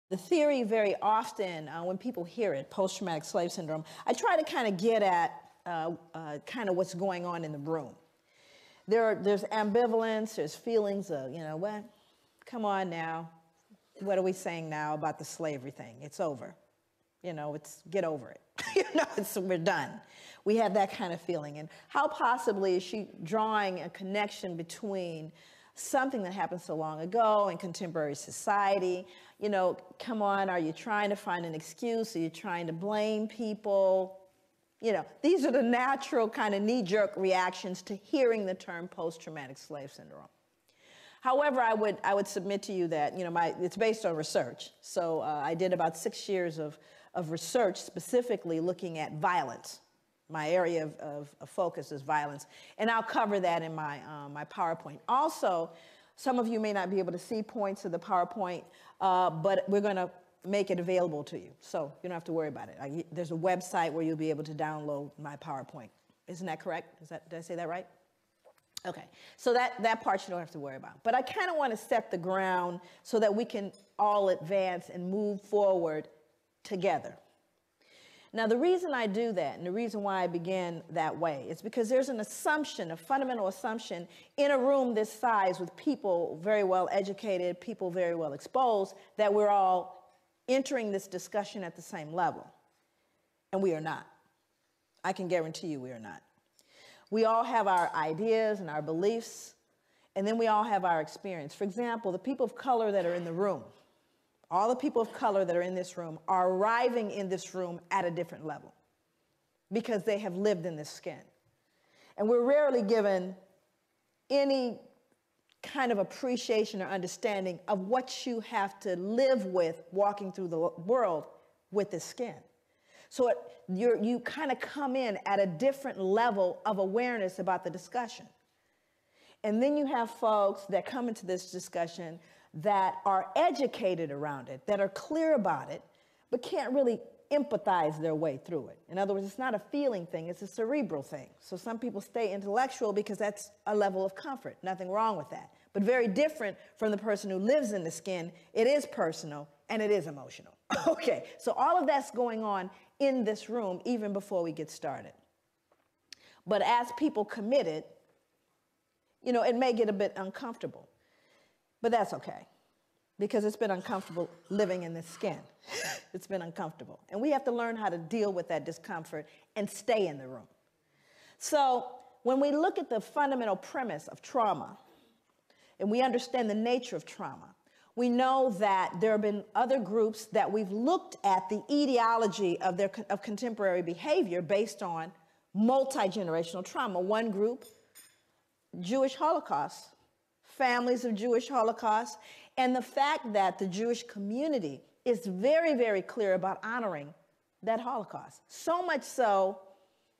The theory very often, when people hear it, post-traumatic slave syndrome, I try to kind of get at kind of what's going on in the room. There's ambivalence, there's feelings of, you know, what? Come on now. What are we saying now about the slavery thing? It's over. You know, get over it. You know, we're done. We have that kind of feeling. And how possibly is she drawing a connection between something that happened so long ago in contemporary society? You know, come on, are you trying to find an excuse? Are you trying to blame people? You know, these are the natural kind of knee-jerk reactions to hearing the term post-traumatic slave syndrome. However, I would submit to you that, you know, it's based on research. So I did about 6 years of research specifically looking at violence. My area of focus is violence. And I'll cover that in my PowerPoint. Also, some of you may not be able to see points of the PowerPoint, but we're going to make it available to you. So you don't have to worry about it. There's a website where you'll be able to download my PowerPoint. Isn't that correct? Did I say that right? Okay, so that part you don't have to worry about. But I kind of want to set the ground so that we can all advance and move forward together. Now, the reason I do that and the reason why I began that way is because there's an assumption, a fundamental assumption in a room this size with people very well educated, people very well exposed, that we're all entering this discussion at the same level. And we are not. I can guarantee you we are not. We all have our ideas and our beliefs, and then we all have our experience. For example, the people of color that are in the room, all the people of color that are in this room are arriving in this room at a different level because they have lived in this skin. And we're rarely given any kind of appreciation or understanding of what you have to live with walking through the world with this skin. So you kind of come in at a different level of awareness about the discussion. And then you have folks that come into this discussion that are educated around it, that are clear about it, but can't really empathize their way through it. In other words, it's not a feeling thing, it's a cerebral thing. So some people stay intellectual because that's a level of comfort. Nothing wrong with that. But very different from the person who lives in the skin. It is personal and it is emotional. Okay, so all of that's going on in this room even before we get started. But as people commit it, you know, it may get a bit uncomfortable. But that's okay, because it's been uncomfortable living in this skin. It's been uncomfortable. And we have to learn how to deal with that discomfort and stay in the room. So when we look at the fundamental premise of trauma, and we understand the nature of trauma, we know that there have been other groups that we've looked at the etiology of contemporary behavior based on multi-generational trauma. One group, Jewish Holocaust, families of Jewish Holocaust, and the fact that the Jewish community is very, very clear about honoring that Holocaust. So much so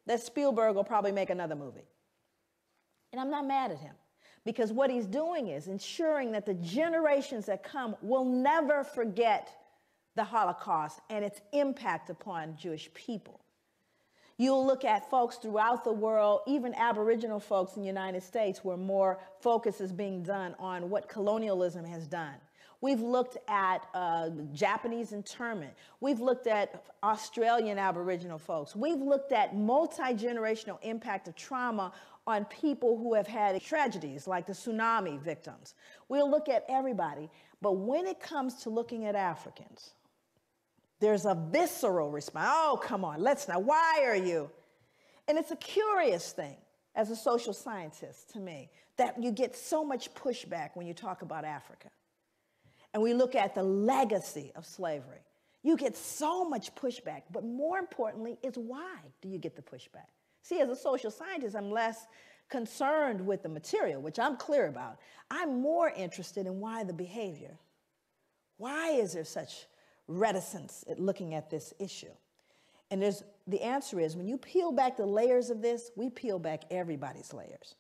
that Spielberg will probably make another movie. And I'm not mad at him, because what he's doing is ensuring that the generations that come will never forget the Holocaust and its impact upon Jewish people. You'll look at folks throughout the world, even Aboriginal folks in the United States, where more focus is being done on what colonialism has done. We've looked at Japanese internment. We've looked at Australian Aboriginal folks. We've looked at multi-generational impact of trauma on people who have had tragedies like the tsunami victims. We'll look at everybody. But when it comes to looking at Africans, there's a visceral response. Oh, come on, let's not. Why are you? And it's a curious thing as a social scientist to me that you get so much pushback when you talk about Africa. And we look at the legacy of slavery. You get so much pushback, but more importantly is why do you get the pushback? See, as a social scientist, I'm less concerned with the material, which I'm clear about. I'm more interested in why the behavior. Why is there such reticence at looking at this issue? And the answer is, when you peel back the layers of this, we peel back everybody's layers.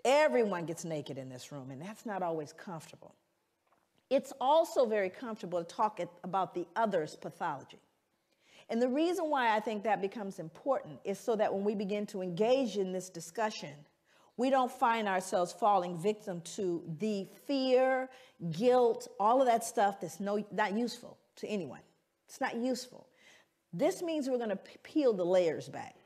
Everyone gets naked in this room, and that's not always comfortable. It's also very comfortable to talk about the other's pathology. And the reason why I think that becomes important is so that when we begin to engage in this discussion, we don't find ourselves falling victim to the fear, guilt, all of that stuff that's not useful to anyone. It's not useful. This means we're going to peel the layers back.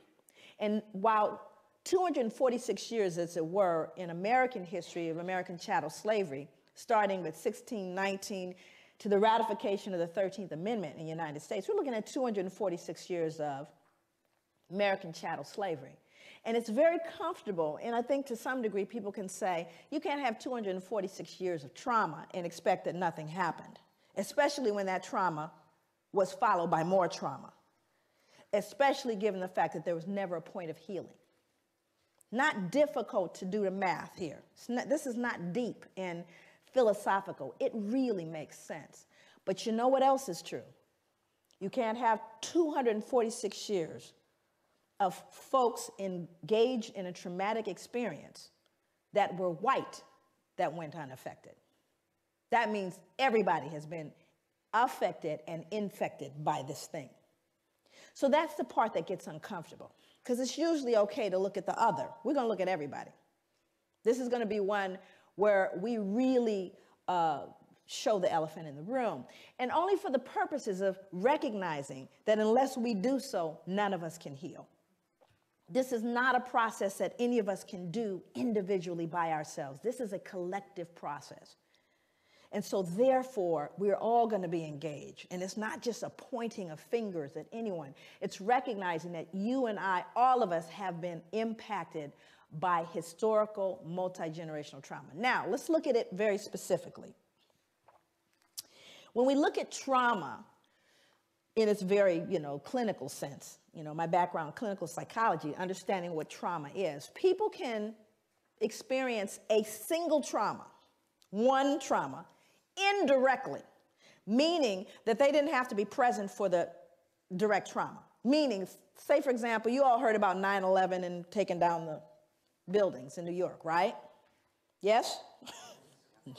And while 246 years, as it were, in American history of American chattel slavery, starting with 1619 to the ratification of the 13th Amendment in the United States, we're looking at 246 years of American chattel slavery. And it's very comfortable, and I think to some degree people can say, you can't have 246 years of trauma and expect that nothing happened, especially when that trauma was followed by more trauma, especially given the fact that there was never a point of healing. Not difficult to do the math here. This is not deep and philosophical. It really makes sense. But you know what else is true? You can't have 246 years of folks engaged in a traumatic experience that were white that went unaffected. That means everybody has been affected and infected by this thing. So that's the part that gets uncomfortable, because it's usually okay to look at the other. We're going to look at everybody. This is going to be one where we really show the elephant in the room, and only for the purposes of recognizing that unless we do so, none of us can heal. This is not a process that any of us can do individually by ourselves. This is a collective process. And so therefore, we're all going to be engaged. And it's not just a pointing of fingers at anyone. It's recognizing that you and I, all of us, have been impacted by historical multi-generational trauma. Now, let's look at it very specifically. When we look at trauma in its very, clinical sense, my background, clinical psychology, understanding what trauma is, people can experience a single trauma, one trauma, indirectly, meaning that they didn't have to be present for the direct trauma. Meaning, say, for example, you all heard about 9/11 and taking down the buildings in New York, right? Yes?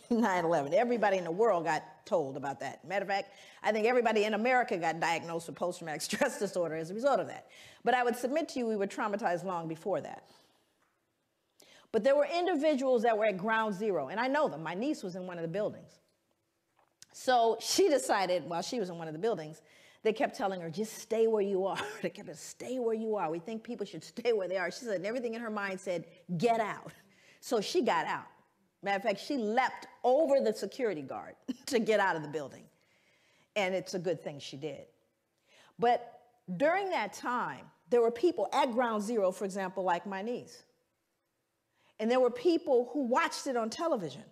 9/11. Everybody in the world got told about that. Matter of fact, I think everybody in America got diagnosed with post-traumatic stress disorder as a result of that. But I would submit to you we were traumatized long before that. But there were individuals that were at ground zero, and I know them. My niece was in one of the buildings. So she decided, while she was in one of the buildings, they kept telling her, just stay where you are. They kept saying, stay where you are. We think people should stay where they are. She said, and everything in her mind said, get out. So she got out. Matter of fact, she leapt over the security guard to get out of the building. And it's a good thing she did. But during that time, there were people at ground zero, for example, like my niece. And there were people who watched it on television.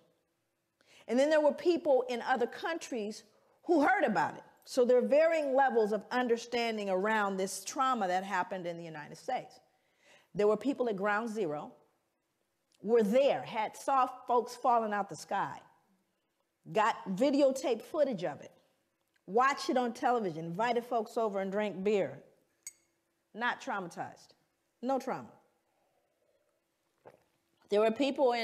And then there were people in other countries who heard about it. So there are varying levels of understanding around this trauma that happened in the United States. There were people at ground zero, were there, saw folks falling out the sky, got videotaped footage of it, watched it on television, invited folks over and drank beer. Not traumatized. No trauma. There were people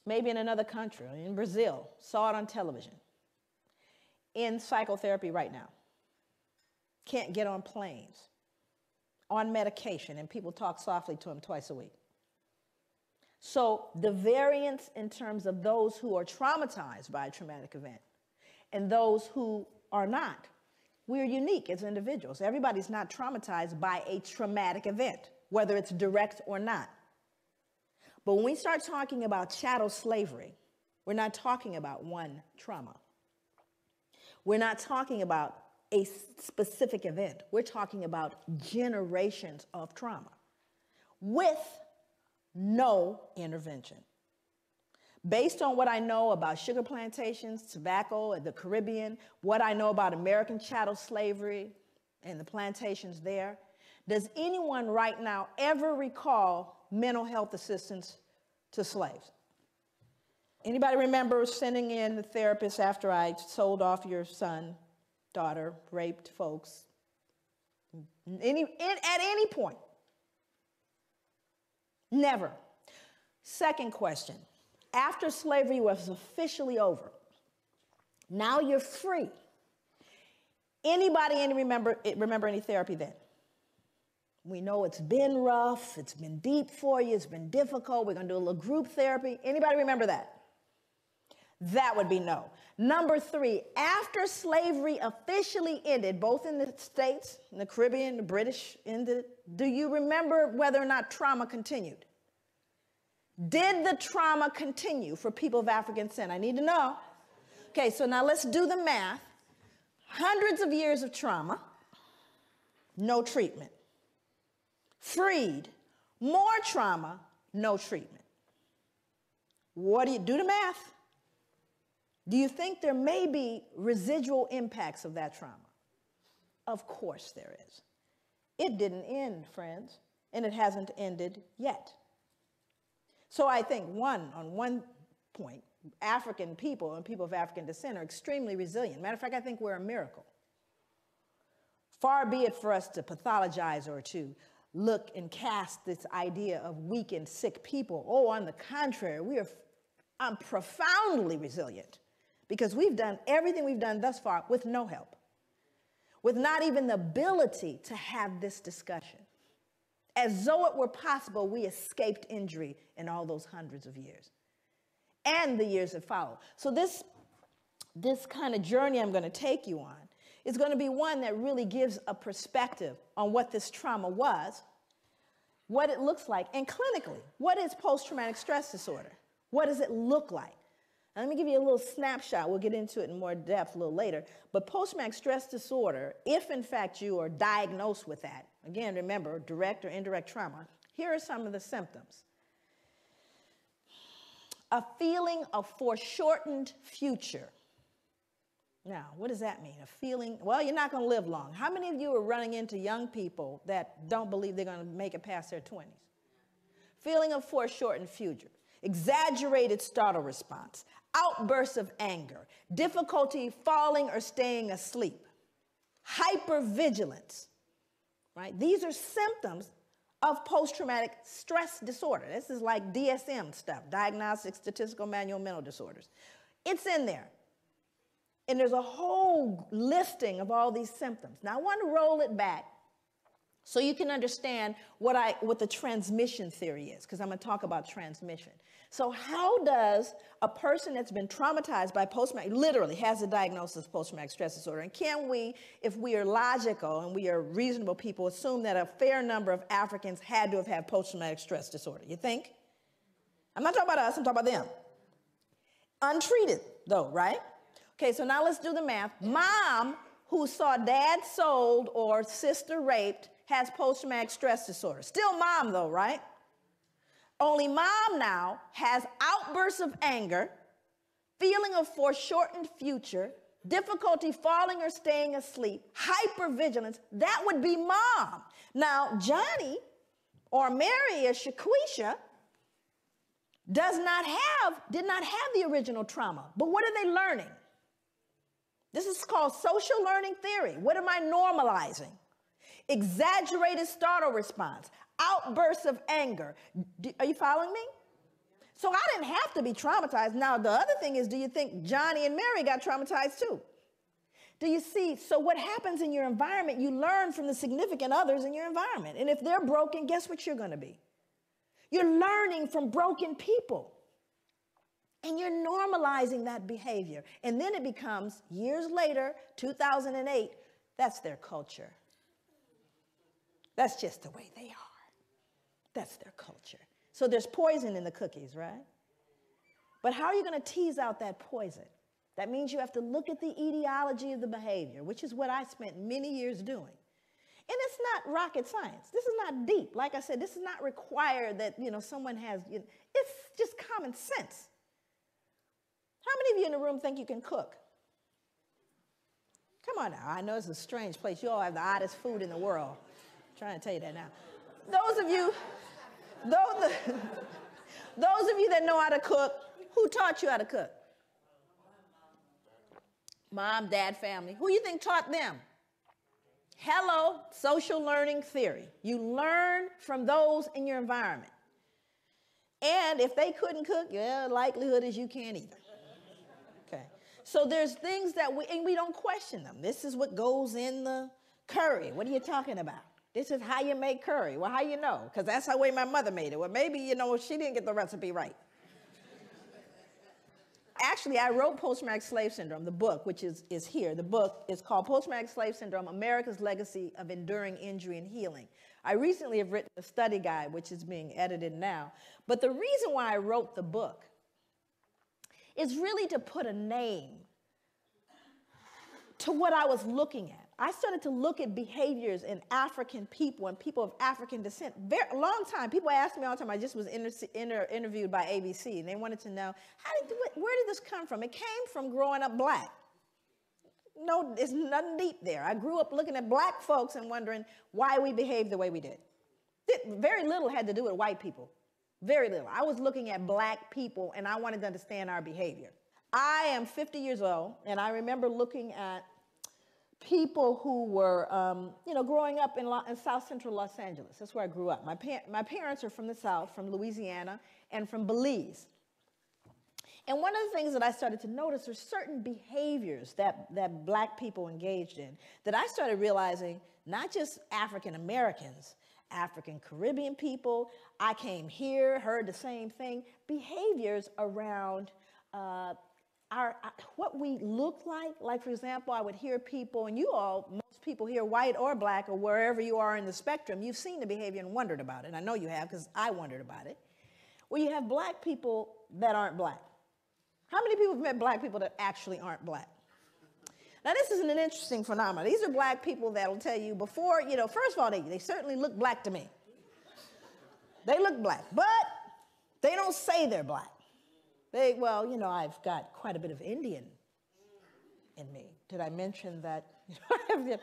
maybe in another country, in Brazil, saw it on television, in psychotherapy right now, can't get on planes, on medication, and people talk softly to them twice a week. So the variance in terms of those who are traumatized by a traumatic event and those who are not, we're unique as individuals. Everybody's not traumatized by a traumatic event, whether it's direct or not. But when we start talking about chattel slavery, we're not talking about one trauma. We're not talking about a specific event. We're talking about generations of trauma with no intervention. Based on what I know about sugar plantations, tobacco, and the Caribbean, what I know about American chattel slavery and the plantations there, does anyone right now ever recall mental health assistance to slaves? Anybody remember sending in the therapist after I sold off your son, daughter, raped folks? At any point? Never. Second question. After slavery was officially over, now you're free. Anybody remember any therapy then? We know it's been rough, it's been deep for you, it's been difficult. We're going to do a little group therapy. Anybody remember that? That would be no. Number 3, after slavery officially ended, both in the States, in the Caribbean, the British ended, do you remember whether or not trauma continued? Did the trauma continue for people of African descent? I need to know. Okay, so now let's do the math. Hundreds of years of trauma, no treatment. Freed, more trauma, no treatment. What do you do the math? Do you think there may be residual impacts of that trauma? Of course there is. It didn't end, friends, and it hasn't ended yet. So I think on one point, African people and people of African descent are extremely resilient. Matter of fact, I think we're a miracle. Far be it for us to pathologize or to look and cast this idea of weak and sick people. Oh, on the contrary, I'm profoundly resilient because we've done everything we've done thus far with no help, with not even the ability to have this discussion. As though it were possible, we escaped injury in all those hundreds of years and the years that follow. So this kind of journey I'm going to take you on is going to be one that really gives a perspective on what this trauma was, what it looks like, and clinically, what is post-traumatic stress disorder? What does it look like? Now, let me give you a little snapshot. We'll get into it in more depth a little later. But post-traumatic stress disorder, if in fact you are diagnosed with that, again, remember, direct or indirect trauma, here are some of the symptoms. A feeling of foreshortened future. Now, what does that mean? A feeling, well, you're not going to live long. How many of you are running into young people that don't believe they're going to make it past their 20s? Feeling of foreshortened future. Exaggerated startle response, outbursts of anger, difficulty falling or staying asleep, hypervigilance, right? These are symptoms of post-traumatic stress disorder. This is like DSM stuff, Diagnostic Statistical Manual of Mental Disorders. It's in there. And there's a whole listing of all these symptoms. Now, I want to roll it back so you can understand what the transmission theory is, because I'm going to talk about transmission. So how does a person that's been traumatized by post-traumatic, literally has a diagnosis of post-traumatic stress disorder, and can we, if we are logical and we are reasonable people, assume that a fair number of Africans had to have had post-traumatic stress disorder? You think? I'm not talking about us, I'm talking about them. Untreated, though, right? Okay, so now let's do the math. Mom, who saw dad sold or sister raped, has post-traumatic stress disorder. Still mom, though, right? Only mom now has outbursts of anger, feeling of foreshortened future, difficulty falling or staying asleep, hypervigilance. That would be mom. Now, Johnny or Mary or Shaquisha did not have the original trauma. But what are they learning? This is called social learning theory. What am I normalizing? Exaggerated startle response, outbursts of anger. Are you following me? So I didn't have to be traumatized. Now, the other thing is, do you think Johnny and Mary got traumatized too? Do you see? So what happens in your environment, you learn from the significant others in your environment. And if they're broken, guess what you're going to be? You're learning from broken people. And you're normalizing that behavior. And then it becomes, years later, 2008, that's their culture. That's just the way they are. That's their culture. So there's poison in the cookies, right? But how are you going to tease out that poison? That means you have to look at the etiology of the behavior, which is what I spent many years doing. And it's not rocket science. This is not deep. Like I said, this is not required that, someone has, it's just common sense. How many of you in the room think you can cook? Come on now. I know it's a strange place. You all have the oddest food in the world. I'm trying to tell you that now. Those of you that know how to cook, who taught you how to cook? Mom, dad, family. Who you think taught them? Hello, social learning theory. You learn from those in your environment. And if they couldn't cook, the likelihood is you can't either. Okay. So there's things that we don't question them. This is what goes in the curry. What are you talking about? This is how you make curry. Well, how you know? Because that's the way my mother made it. Well, maybe, she didn't get the recipe right. Actually, I wrote Post-Traumatic Slave Syndrome, the book, which is here. The book is called Post-Traumatic Slave Syndrome, America's Legacy of Enduring Injury and Healing. I recently have written a study guide, which is being edited now. But the reason why I wrote the book is really to put a name to what I was looking at. I started to look at behaviors in African people and people of African descent. A long time, people ask me all the time, I just was interviewed by ABC, and they wanted to know, where did this come from? It came from growing up black. No, there's nothing deep there. I grew up looking at black folks and wondering why we behaved the way we did. Very little had to do with white people. Very little. I was looking at black people, and I wanted to understand our behavior. I am 50 years old, and I remember looking at people who were, growing up in South Central Los Angeles. That's where I grew up. My parents are from the South, from Louisiana, and from Belize. And one of the things that I started to notice are certain behaviors that black people engaged in that I started realizing, not just African Americans, African Caribbean people, I came here, heard the same thing, behaviors around what we look like. Like, for example, I would hear people, and most people here, white or black or wherever you are in the spectrum, you've seen the behavior and wondered about it. I know you have, because I wondered about it. Well, you have black people that aren't black. How many people have met black people that actually aren't black? Now, this is an interesting phenomenon. These are black people that will tell you before, first of all, they certainly look black to me. They look black, but they don't say they're black. I've got quite a bit of Indian in me. Did I mention that a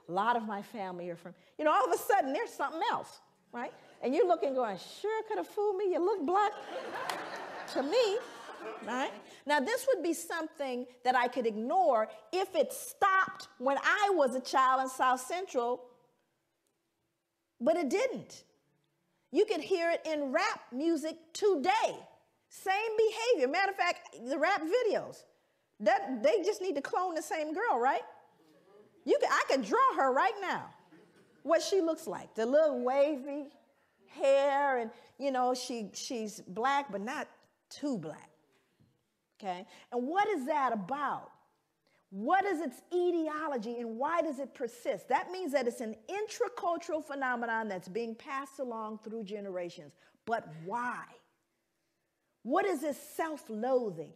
lot of my family are from, all of a sudden there's something else, right? And you're looking going, sure could have fooled me, you look black to me, right? Now, this would be something that I could ignore if it stopped when I was a child in South Central, but it didn't. You could hear it in rap music today. Same behavior. Matter of fact, the rap videos, they just need to clone the same girl, right? I could draw her right now, what she looks like. The little wavy hair, and, she's black, but not too black. Okay? And what is that about? What is its etiology, and why does it persist? That means that it's an intracultural phenomenon that's being passed along through generations. But why? What is this self-loathing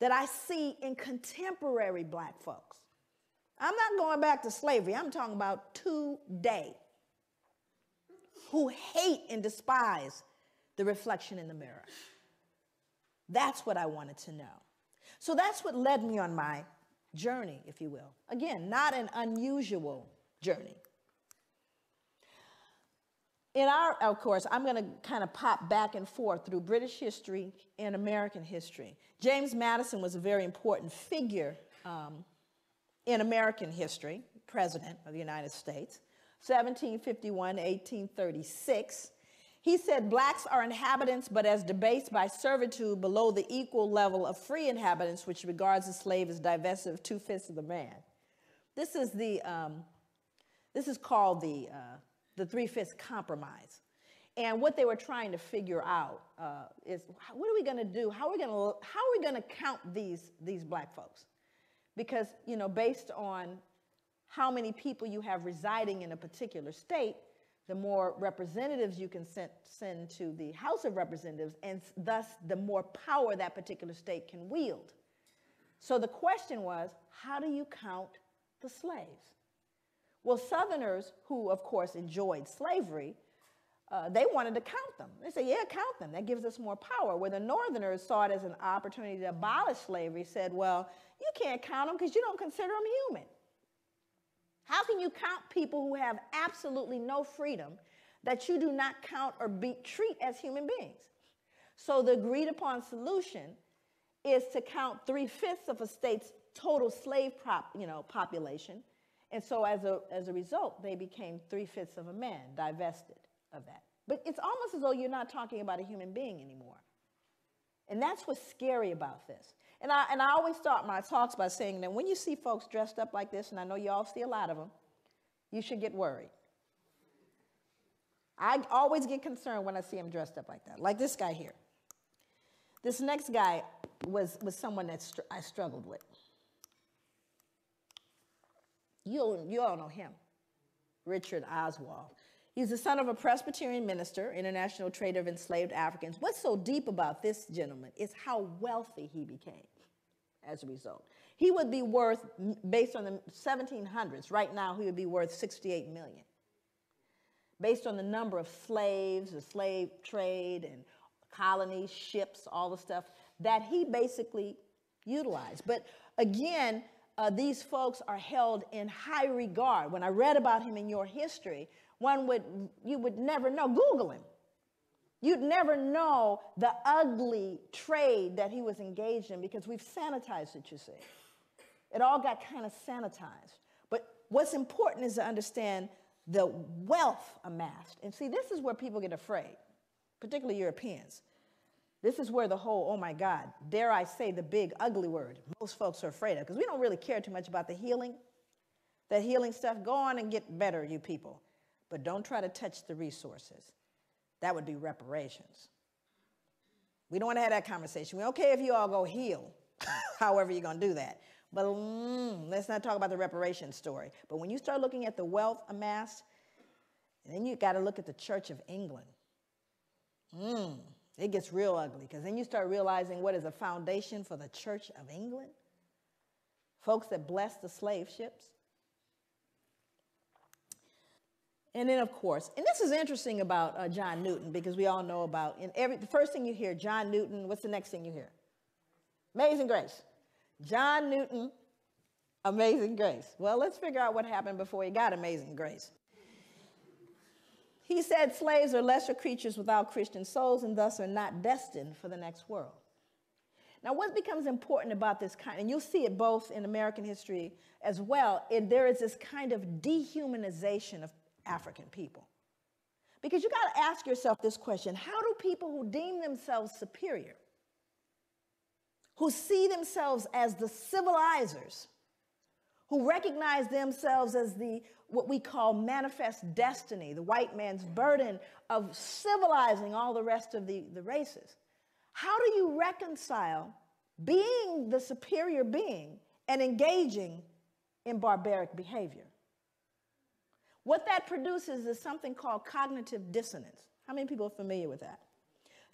that I see in contemporary black folks? I'm not going back to slavery. I'm talking about today, who hate and despise the reflection in the mirror. That's what I wanted to know. So that's what led me on my journey, if you will. Again, not an unusual journey. Of course, I'm going to kind of pop back and forth through British history and American history. James Madison was a very important figure in American history, President of the United States, 1751 to 1836. He said, blacks are inhabitants, but as debased by servitude below the equal level of free inhabitants, which regards the slave as divested of 2/5 of the man. This is called the 3/5 compromise. And what they were trying to figure out is, what are we going to do? How are we going to count these black folks? Because, based on how many people you have residing in a particular state, the more representatives you can send to the House of Representatives, and thus the more power that particular state can wield. So the question was, how do you count the slaves? Well, Southerners, who of course enjoyed slavery, they wanted to count them. They said, yeah, count them. That gives us more power. Where the Northerners saw it as an opportunity to abolish slavery, said, well, you can't count them because you don't consider them human. How can you count people who have absolutely no freedom that you do not count or treat as human beings? So the agreed upon solution is to count 3/5 of a state's total slave population. And so as a result, they became 3/5 of a man, divested of that. But it's almost as though you're not talking about a human being anymore. And that's what's scary about this. And I always start my talks by saying that when you see folks dressed up like this, and I know you all see a lot of them, you should get worried. I always get concerned when I see them dressed up like that, like this guy here. This next guy was someone that I struggled with. You all know him, Richard Oswald. He's the son of a Presbyterian minister, international trader of enslaved Africans. What's so deep about this gentleman is how wealthy he became as a result. He would be worth, based on the 1700s, right now he would be worth 68 million. Based on the number of slaves, the slave trade and colonies, ships, all the stuff that he basically utilized. But again, these folks are held in high regard. When I read about him in your history, you would never know. Google him. You'd never know the ugly trade that he was engaged in because we've sanitized it, you see. It all got kind of sanitized. But what's important is to understand the wealth amassed. And see, this is where people get afraid, particularly Europeans. This is where the whole, oh my God, dare I say the big ugly word, most folks are afraid of, because we don't really care too much about the healing. That healing stuff, go on and get better, you people. But don't try to touch the resources. That would be reparations. We don't want to have that conversation. We're okay if you all go heal, however you're going to do that. But let's not talk about the reparations story. But when you start looking at the wealth amassed, then you got to look at the Church of England. It gets real ugly, because then you start realizing what is a foundation for the Church of England. Folks that blessed the slave ships. And then, of course, and this is interesting about John Newton, because we all know about, the first thing you hear, John Newton, what's the next thing you hear? Amazing Grace. John Newton, Amazing Grace. Well, let's figure out what happened before he got Amazing Grace. He said slaves are lesser creatures without Christian souls and thus are not destined for the next world. Now, what becomes important about this kind, and you'll see it both in American history as well, there is this kind of dehumanization of African people. Because you got to ask yourself this question: how do people who deem themselves superior, who see themselves as the civilizers, who recognize themselves as what we call manifest destiny, the white man's burden of civilizing all the rest of the races, how do you reconcile being the superior being and engaging in barbaric behavior? What that produces is something called cognitive dissonance. How many people are familiar with that?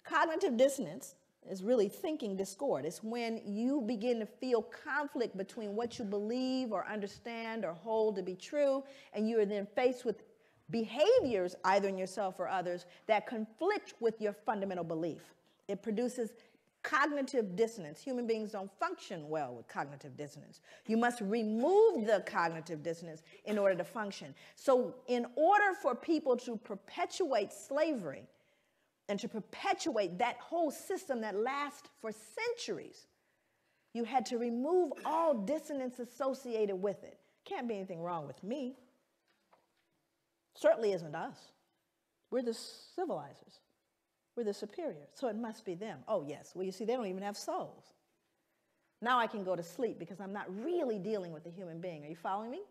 Cognitive dissonance is really thinking discord. It's when you begin to feel conflict between what you believe or understand or hold to be true, and you are then faced with behaviors, either in yourself or others, that conflict with your fundamental belief. It produces cognitive dissonance. Human beings don't function well with cognitive dissonance. You must remove the cognitive dissonance in order to function. So in order for people to perpetuate slavery and to perpetuate that whole system that lasts for centuries, you had to remove all dissonance associated with it. Can't be anything wrong with me. Certainly isn't us. We're the civilizers. We're the superior, so it must be them. Oh, yes. Well, you see, they don't even have souls. Now I can go to sleep because I'm not really dealing with a human being. Are you following me?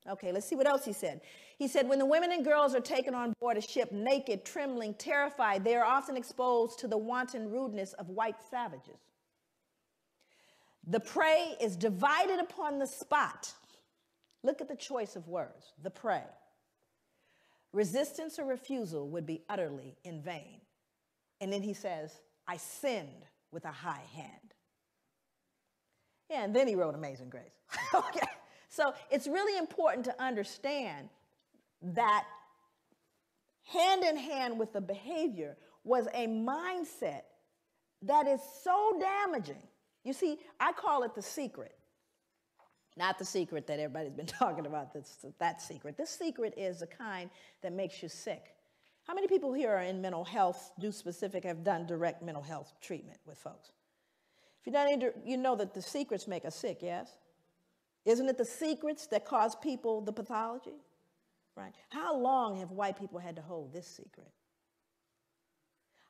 Okay, let's see what else he said. He said, when the women and girls are taken on board a ship naked, trembling, terrified, they are often exposed to the wanton rudeness of white savages. The prey is divided upon the spot. Look at the choice of words, the prey. Resistance or refusal would be utterly in vain. And then he says, I sinned with a high hand. Yeah, and then he wrote Amazing Grace. Okay, so it's really important to understand that hand in hand with the behavior was a mindset that is so damaging. You see, I call it the secret. Not the secret that everybody's been talking about, that secret. This secret is the kind that makes you sick. How many people here are in mental health, have done direct mental health treatment with folks? If you've done you know that the secrets make us sick, yes? Isn't it the secrets that cause people the pathology? Right? How long have white people had to hold this secret?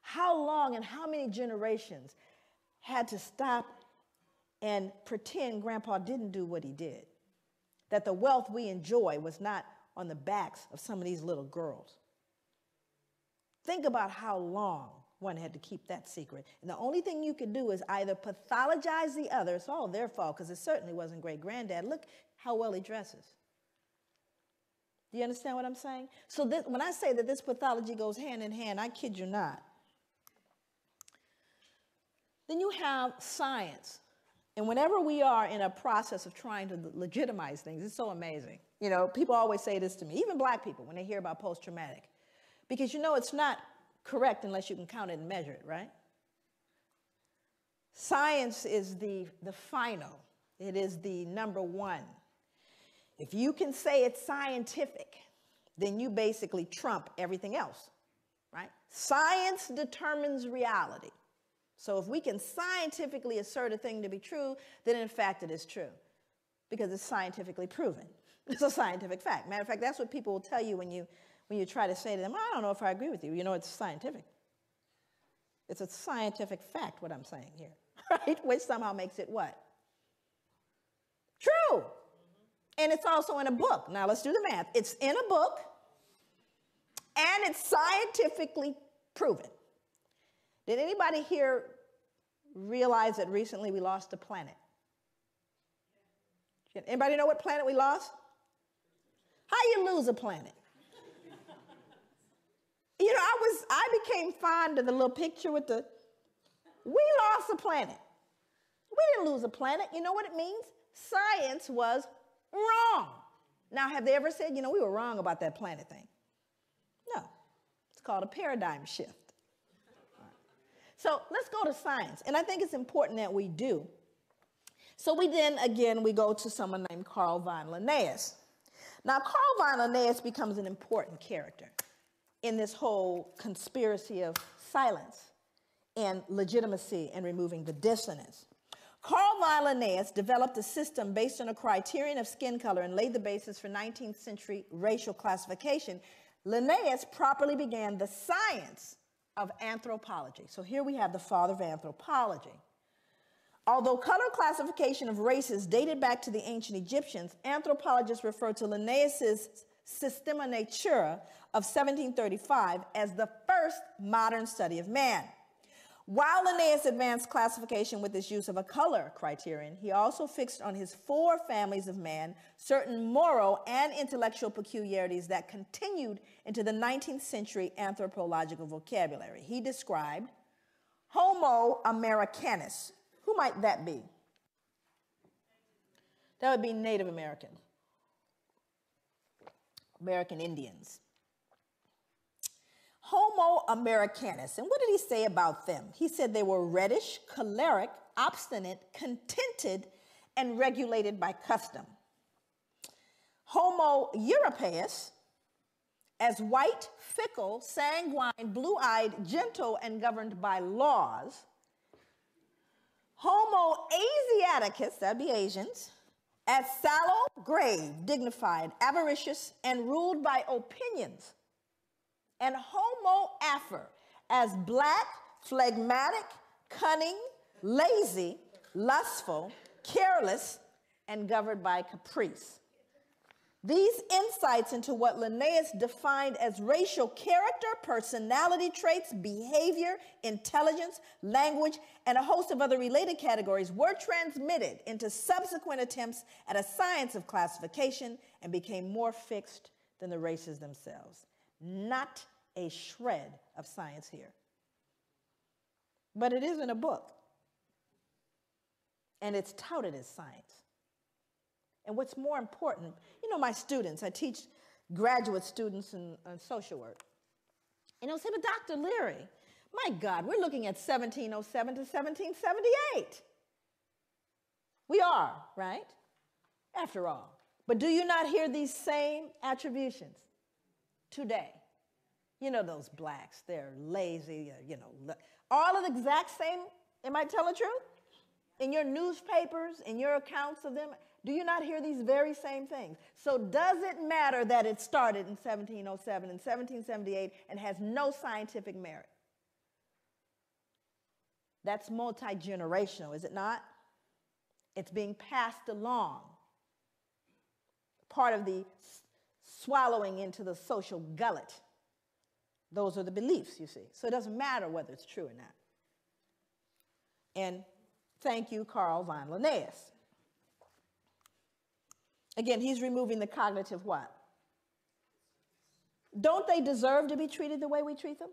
How long and how many generations had to stop and pretend Grandpa didn't do what he did? That the wealth we enjoy was not on the backs of some of these little girls. Think about how long one had to keep that secret. And the only thing you could do is either pathologize the other. It's all their fault because it certainly wasn't great-granddad. Look how well he dresses. Do you understand what I'm saying? So when I say that this pathology goes hand in hand, I kid you not. Then you have science. And whenever we are in a process of trying to legitimize things, it's so amazing. You know, people always say this to me, even black people, when they hear about post-traumatic. Because you know it's not correct unless you can count it and measure it, right? Science is the final. It is the number one. If you can say it's scientific, then you basically trump everything else, right? Science determines reality. So if we can scientifically assert a thing to be true, then in fact it is true because it's scientifically proven. It's a scientific fact. Matter of fact, that's what people will tell you when you try to say to them, I don't know if I agree with you. You know, it's scientific. It's a scientific fact, what I'm saying here, right? Which somehow makes it what? True. And it's also in a book. Now let's do the math. It's in a book and it's scientifically proven. Did anybody here realize that recently we lost a planet? Anybody know what planet we lost? How you lose a planet? You know, I became fond of the little picture with we lost a planet. We didn't lose a planet. You know what it means? Science was wrong. Now, have they ever said, you know, we were wrong about that planet thing? No. It's called a paradigm shift. So let's go to science. And I think it's important that we do. So we go to someone named Carl von Linnaeus. Now, Carl von Linnaeus becomes an important character in this whole conspiracy of silence and legitimacy and removing the dissonance. Carl von Linnaeus developed a system based on a criterion of skin color and laid the basis for 19th century racial classification. Linnaeus properly began the science of anthropology. So here we have the father of anthropology. Although color classification of races dated back to the ancient Egyptians, anthropologists refer to Linnaeus's Systema Naturae of 1735 as the first modern study of man. While Linnaeus advanced classification with his use of a color criterion, he also fixed on his 4 families of man certain moral and intellectual peculiarities that continued into the 19th century anthropological vocabulary. He described Homo Americanus. Who might that be? That would be Native Americans, American Indians. Homo Americanus. And what did he say about them? He said they were reddish, choleric, obstinate, contented, and regulated by custom. Homo Europaeus, as white, fickle, sanguine, blue-eyed, gentle, and governed by laws. Homo Asiaticus, that'd be Asians, as sallow, grave, dignified, avaricious, and ruled by opinions. And Homo Afer, as black, phlegmatic, cunning, lazy, lustful, careless, and governed by caprice. These insights into what Linnaeus defined as racial character, personality traits, behavior, intelligence, language, and a host of other related categories were transmitted into subsequent attempts at a science of classification and became more fixed than the races themselves. Not a shred of science here. But it is in a book. And it's touted as science. And what's more important, you know, my students, I teach graduate students in social work. And they'll say, but Dr. Leary, my God, we're looking at 1707 to 1778. We are, right? After all. But do you not hear these same attributions today? You know, those blacks, they're lazy, you know, all of the exact same, am I telling the truth? In your newspapers, in your accounts of them, do you not hear these very same things? So does it matter that it started in 1707 and 1778 and has no scientific merit? That's multi-generational, is it not? It's being passed along. Part of the swallowing into the social gullet. Those are the beliefs, you see. So it doesn't matter whether it's true or not. And thank you, Carl von Linnaeus. Again, he's removing the cognitive what? Don't they deserve to be treated the way we treat them?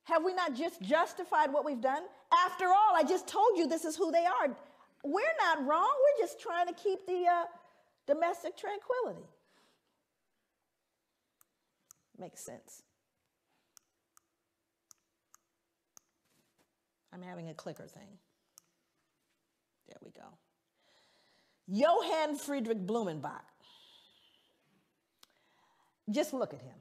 Have we not just justified what we've done? After all, I just told you this is who they are. We're not wrong. We're just trying to keep the domestic tranquility. Makes sense. I'm having a clicker thing. There we go. Johann Friedrich Blumenbach. Just look at him.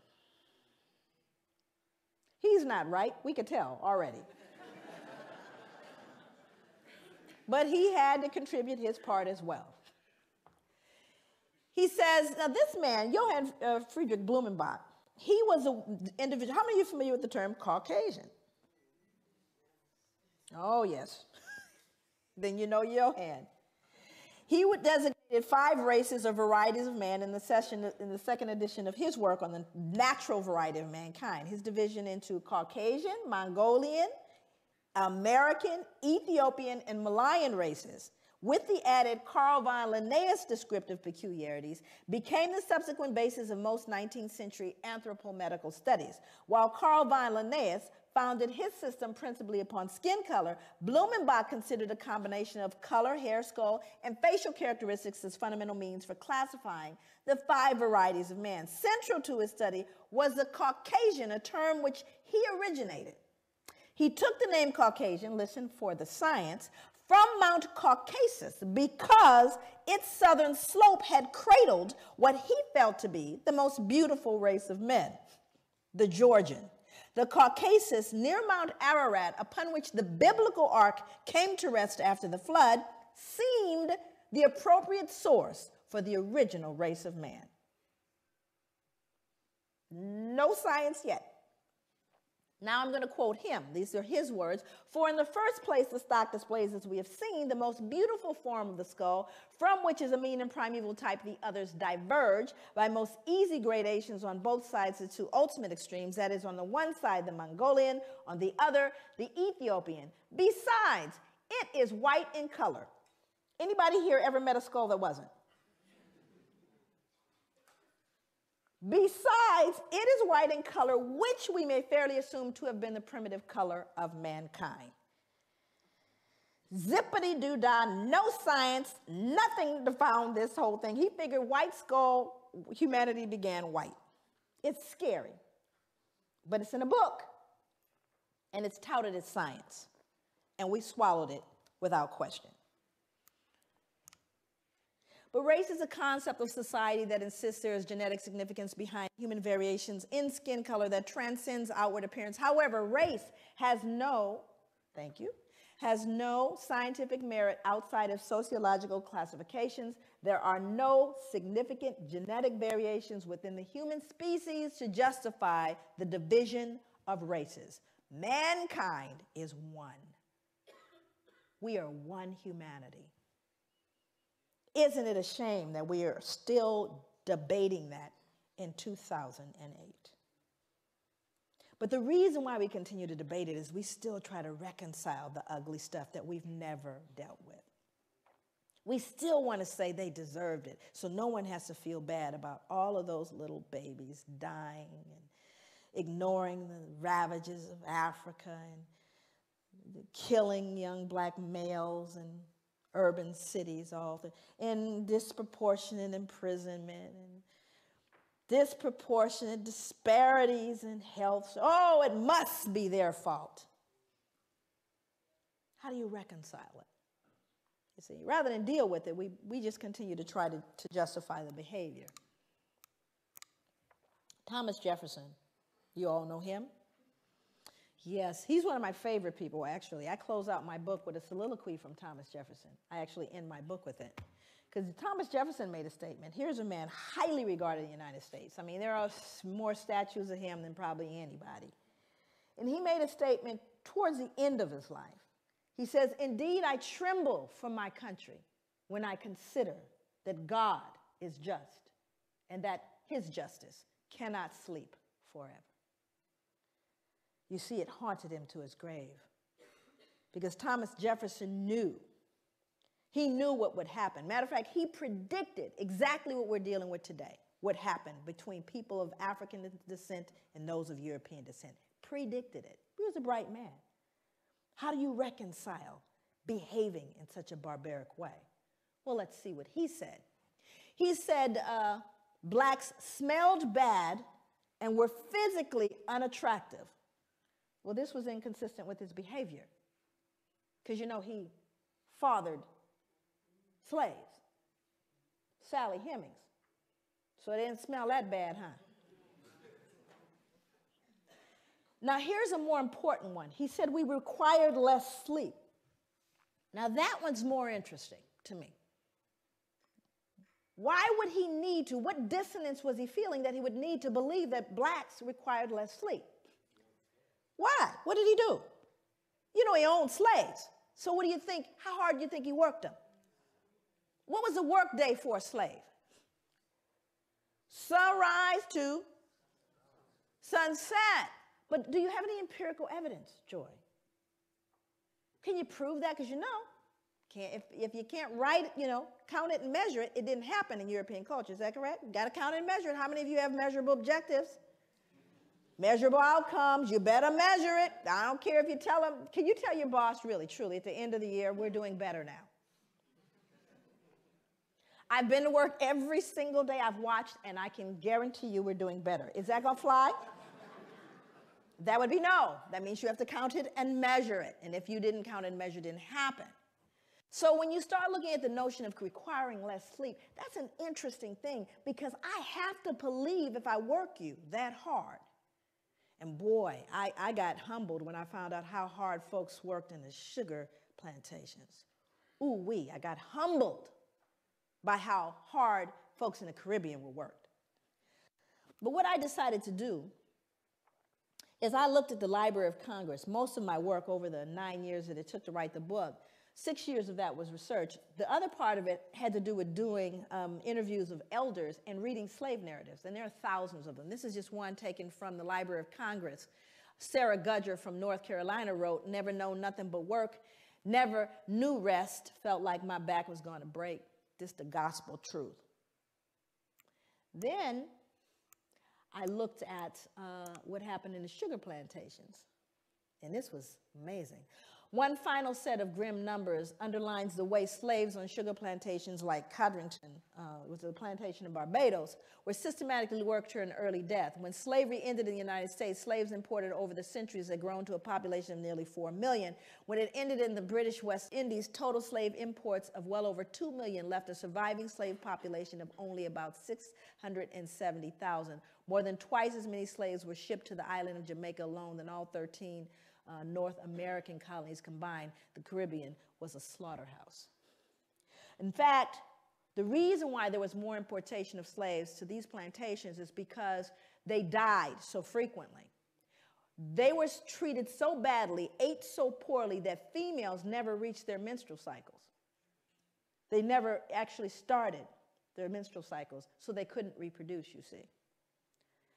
He's not right. We could tell already. But he had to contribute his part as well. He says, now this man, Johann Friedrich Blumenbach, he was an individual. How many of you are familiar with the term Caucasian? Oh, yes. Then you know Johann. He designated 5 races or varieties of man in the second edition of his work on the natural variety of mankind. His division into Caucasian, Mongolian, American, Ethiopian, and Malayan races, with the added Carl von Linnaeus descriptive peculiarities, became the subsequent basis of most 19th century anthropomedical studies. While Carl von Linnaeus founded his system principally upon skin color, Blumenbach considered a combination of color, hair, skull, and facial characteristics as fundamental means for classifying the 5 varieties of man. Central to his study was the Caucasian, a term which he originated. He took the name Caucasian, listen for the science, from Mount Caucasus because its southern slope had cradled what he felt to be the most beautiful race of men, the Georgian. The Caucasus near Mount Ararat, upon which the biblical ark came to rest after the flood, seemed the appropriate source for the original race of man. No science yet. Now I'm going to quote him. These are his words. For in the first place, the stock displays, as we have seen, the most beautiful form of the skull, from which is a mean and primeval type the others diverge by most easy gradations on both sides the 2 ultimate extremes, that is, on the one side the Mongolian, on the other the Ethiopian. Besides, it is white in color. Anybody here ever met a skull that wasn't? Besides, it is white in color, which we may fairly assume to have been the primitive color of mankind. Zippity-doo-dah, no science, nothing to found this whole thing. He figured white skull, humanity began white. It's scary, but it's in a book, and it's touted as science, and we swallowed it without question. But race is a concept of society that insists there is genetic significance behind human variations in skin color that transcends outward appearance. However, race has no scientific merit outside of sociological classifications. There are no significant genetic variations within the human species to justify the division of races. Mankind is one. We are one humanity. Isn't it a shame that we are still debating that in 2008? But the reason why we continue to debate it is we still try to reconcile the ugly stuff that we've never dealt with. We still want to say they deserved it, so no one has to feel bad about all of those little babies dying and ignoring the ravages of Africa and killing young black males and urban cities, and disproportionate imprisonment and disproportionate disparities in health. Oh, it must be their fault. How do you reconcile it? You see, rather than deal with it, we just continue to try to justify the behavior. Thomas Jefferson, you all know him? Yes, he's one of my favorite people, actually. I close out my book with a soliloquy from Thomas Jefferson. I actually end my book with it. Because Thomas Jefferson made a statement. Here's a man highly regarded in the United States. I mean, there are more statues of him than probably anybody. And he made a statement towards the end of his life. He says, "Indeed, I tremble for my country when I consider that God is just and that his justice cannot sleep forever." You see, it haunted him to his grave. Because Thomas Jefferson knew. He knew what would happen. Matter of fact, he predicted exactly what we're dealing with today, what happened between people of African descent and those of European descent. Predicted it. He was a bright man. How do you reconcile behaving in such a barbaric way? Well, let's see what he said. He said blacks smelled bad and were physically unattractive. Well, this was inconsistent with his behavior because, you know, he fathered slaves, Sally Hemings. So it didn't smell that bad, huh? Now, here's a more important one. He said we required less sleep. Now, that one's more interesting to me. Why would he need to? What dissonance was he feeling that he would need to believe that blacks required less sleep? Why? What did he do? You know, he owned slaves. So what do you think? How hard do you think he worked them? What was a work day for a slave? Sunrise to sunset. But do you have any empirical evidence, Joy? Can you prove that? Because you know, if you can't write it, you know, count it and measure it, it didn't happen in European culture. Is that correct? You got to count it and measure it. How many of you have measurable objectives? Measurable outcomes. You better measure it. I don't care if you tell them. Can you tell your boss really, truly, at the end of the year, we're doing better now? I've been to work every single day I've watched, and I can guarantee you we're doing better. Is that going to fly? That would be no. That means you have to count it and measure it. And if you didn't count it and measure it, it didn't happen. So when you start looking at the notion of requiring less sleep, that's an interesting thing because I have to believe if I work you that hard. And boy, I got humbled when I found out how hard folks worked in the sugar plantations. Ooh-wee, I got humbled by how hard folks in the Caribbean were worked. But what I decided to do is I looked at the Library of Congress. Most of my work over the 9 years that it took to write the book, 6 years of that was research. The other part of it had to do with doing interviews of elders and reading slave narratives, and there are thousands of them. This is just one taken from the Library of Congress. Sarah Gudger from North Carolina wrote, "Never known nothing but work, never knew rest, felt like my back was going to break. This the gospel truth." Then I looked at what happened in the sugar plantations, and this was amazing. One final set of grim numbers underlines the way slaves on sugar plantations like Codrington, was a plantation in Barbados, were systematically worked to an early death. When slavery ended in the United States, slaves imported over the centuries had grown to a population of nearly 4 million. When it ended in the British West Indies, total slave imports of well over 2 million left a surviving slave population of only about 670,000. More than twice as many slaves were shipped to the island of Jamaica alone than all 13 North American colonies combined. The Caribbean was a slaughterhouse. In fact, the reason why there was more importation of slaves to these plantations is because they died so frequently. They were treated so badly, ate so poorly, that females never reached their menstrual cycles. They never actually started their menstrual cycles, so they couldn't reproduce, you see.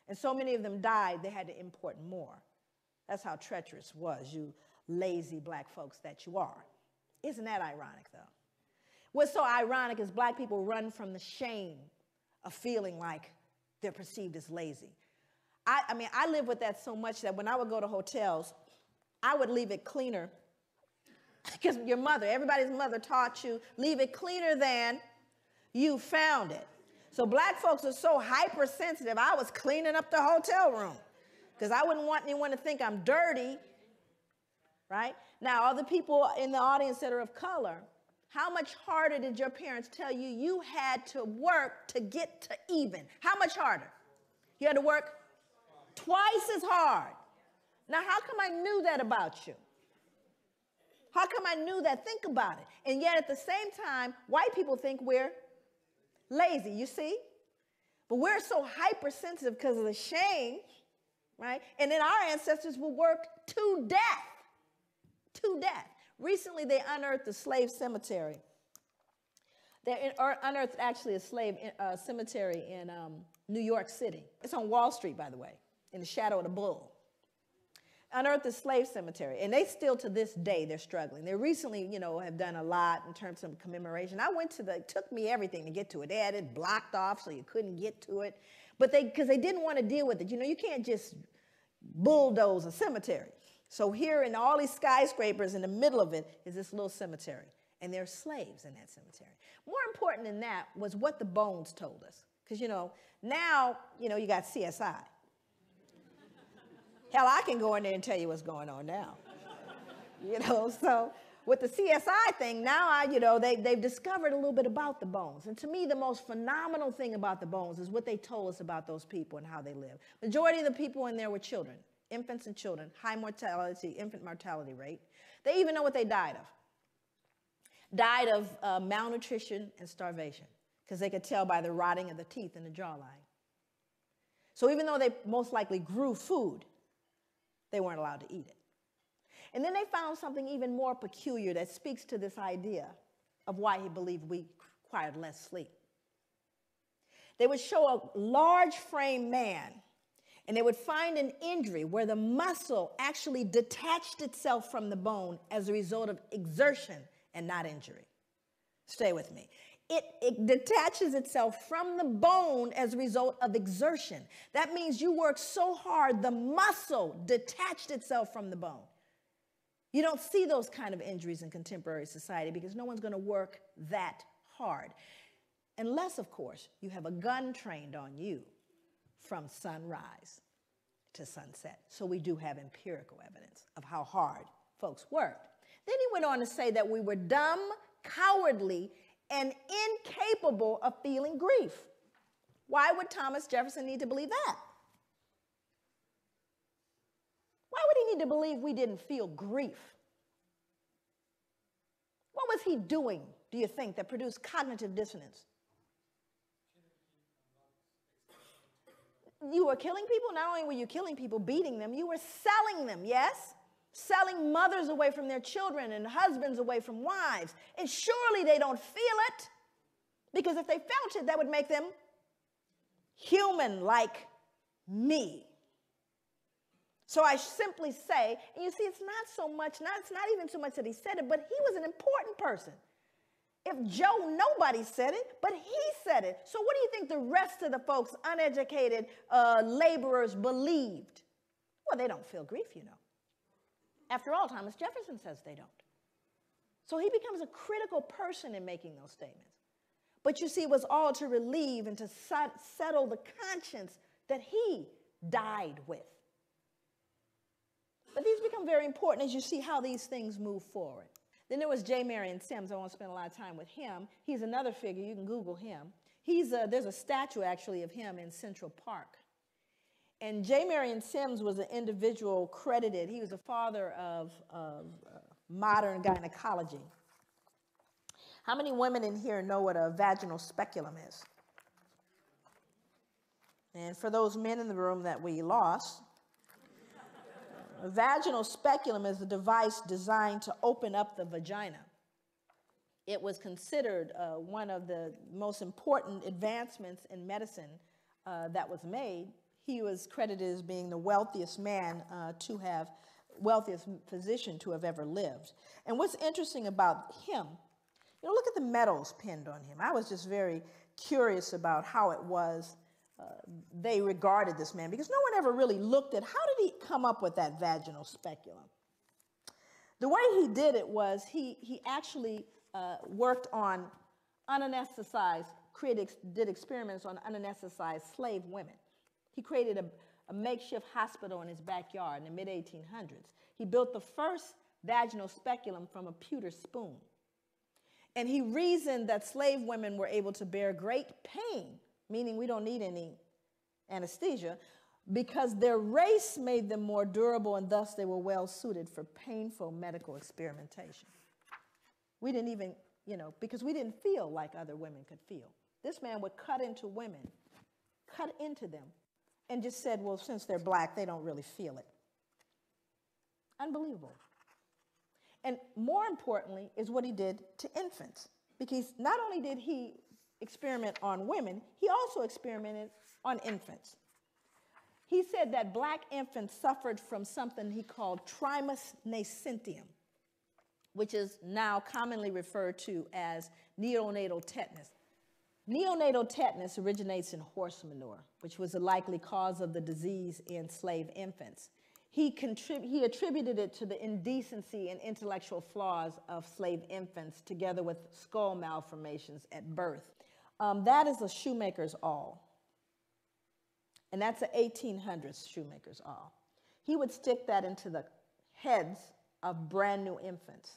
And so many of them died, they had to import more. That's how treacherous was, you lazy black folks that you are. Isn't that ironic, though? What's so ironic is black people run from the shame of feeling like they're perceived as lazy. I mean, I live with that so much that when I would go to hotels, I would leave it cleaner. Because your mother, everybody's mother taught you, leave it cleaner than you found it. So black folks are so hypersensitive, I was cleaning up the hotel room. Because I wouldn't want anyone to think I'm dirty, right? Now, other people in the audience that are of color, how much harder did your parents tell you you had to work to get to even? How much harder? You had to work twice as hard. Now, how come I knew that about you? How come I knew that? Think about it. And yet, at the same time, white people think we're lazy, you see? But we're so hypersensitive because of the shame, right? And then our ancestors will work to death. To death. Recently, they unearthed the slave cemetery. They unearthed actually a slave cemetery in New York City. It's on Wall Street, by the way, in the shadow of the bull. unearthed the slave cemetery, and they still to this day they're struggling. They recently, have done a lot in terms of commemoration. I went to it took me everything to get to it. They had it blocked off so you couldn't get to it, but because they didn't want to deal with it. You can't just bulldoze a cemetery. So here in all these skyscrapers in the middle of it is this little cemetery, and there are slaves in that cemetery. More important than that was what the bones told us, because now you got CSI. Hell, I can go in there and tell you what's going on now. So with the CSI thing, now they've discovered a little bit about the bones. And to me, the most phenomenal thing about the bones is what they told us about those people and how they live. Majority of the people in there were children, infants and children, high mortality, infant mortality rate. They even know what they died of. Died of malnutrition and starvation, because they could tell by the rotting of the teeth and the jawline. So even though they most likely grew food, they weren't allowed to eat it. And then they found something even more peculiar that speaks to this idea of why he believed we required less sleep. They would show a large frame man, and they would find an injury where the muscle actually detached itself from the bone as a result of exertion and not injury. Stay with me. It detaches itself from the bone as a result of exertion. That means you work so hard, the muscle detached itself from the bone. You don't see those kind of injuries in contemporary society because no one's going to work that hard. Unless, of course, you have a gun trained on you from sunrise to sunset. So we do have empirical evidence of how hard folks worked. Then he went on to say that we were dumb, cowardly, and incapable of feeling grief. Why would Thomas Jefferson need to believe that? Why would he need to believe we didn't feel grief? What was he doing, do you think, that produced cognitive dissonance? You were killing people. Not only were you killing people, beating them, you were selling them, yes? Selling mothers away from their children and husbands away from wives. And surely they don't feel it, because if they felt it, that would make them human like me. So I simply say, and you see, it's not even so much that he said it, but he was an important person. If Joe, nobody said it, but he said it. So what do you think the rest of the folks, uneducated laborers, believed? Well, they don't feel grief, After all, Thomas Jefferson says they don't. So he becomes a critical person in making those statements. But you see, it was all to relieve and to settle the conscience that he died with. But these become very important as you see how these things move forward. Then there was J. Marion Sims. I won't spend a lot of time with him. He's another figure. You can Google him. There's a statue, actually, of him in Central Park. And J. Marion Sims was an individual credited. He was a father of modern gynecology. How many women in here know what a vaginal speculum is? And for those men in the room that we lost, a vaginal speculum is a device designed to open up the vagina. It was considered one of the most important advancements in medicine that was made. He was credited as being the wealthiest wealthiest physician to have ever lived. And what's interesting about him, look at the medals pinned on him. I was just very curious about how it was they regarded this man, because no one ever really looked at how did he come up with that vaginal speculum. The way he did it was he actually worked on unanesthetized, did experiments on unanesthetized slave women. He created a makeshift hospital in his backyard in the mid-1800s. He built the first vaginal speculum from a pewter spoon. And he reasoned that slave women were able to bear great pain, meaning we don't need any anesthesia, because their race made them more durable, and thus they were well suited for painful medical experimentation. We didn't even, because we didn't feel like other women could feel. This man would cut into women, cut into them, and just said, well, since they're black, they don't really feel it. Unbelievable. And more importantly is what he did to infants, because not only did he experiment on women, he also experimented on infants. He said that black infants suffered from something he called trimus nascentium, which is now commonly referred to as neonatal tetanus. Neonatal tetanus originates in horse manure, which was a likely cause of the disease in slave infants. He attributed it to the indecency and intellectual flaws of slave infants, together with skull malformations at birth. That is a shoemaker's awl. And that's an 1800s shoemaker's awl. He would stick that into the heads of brand new infants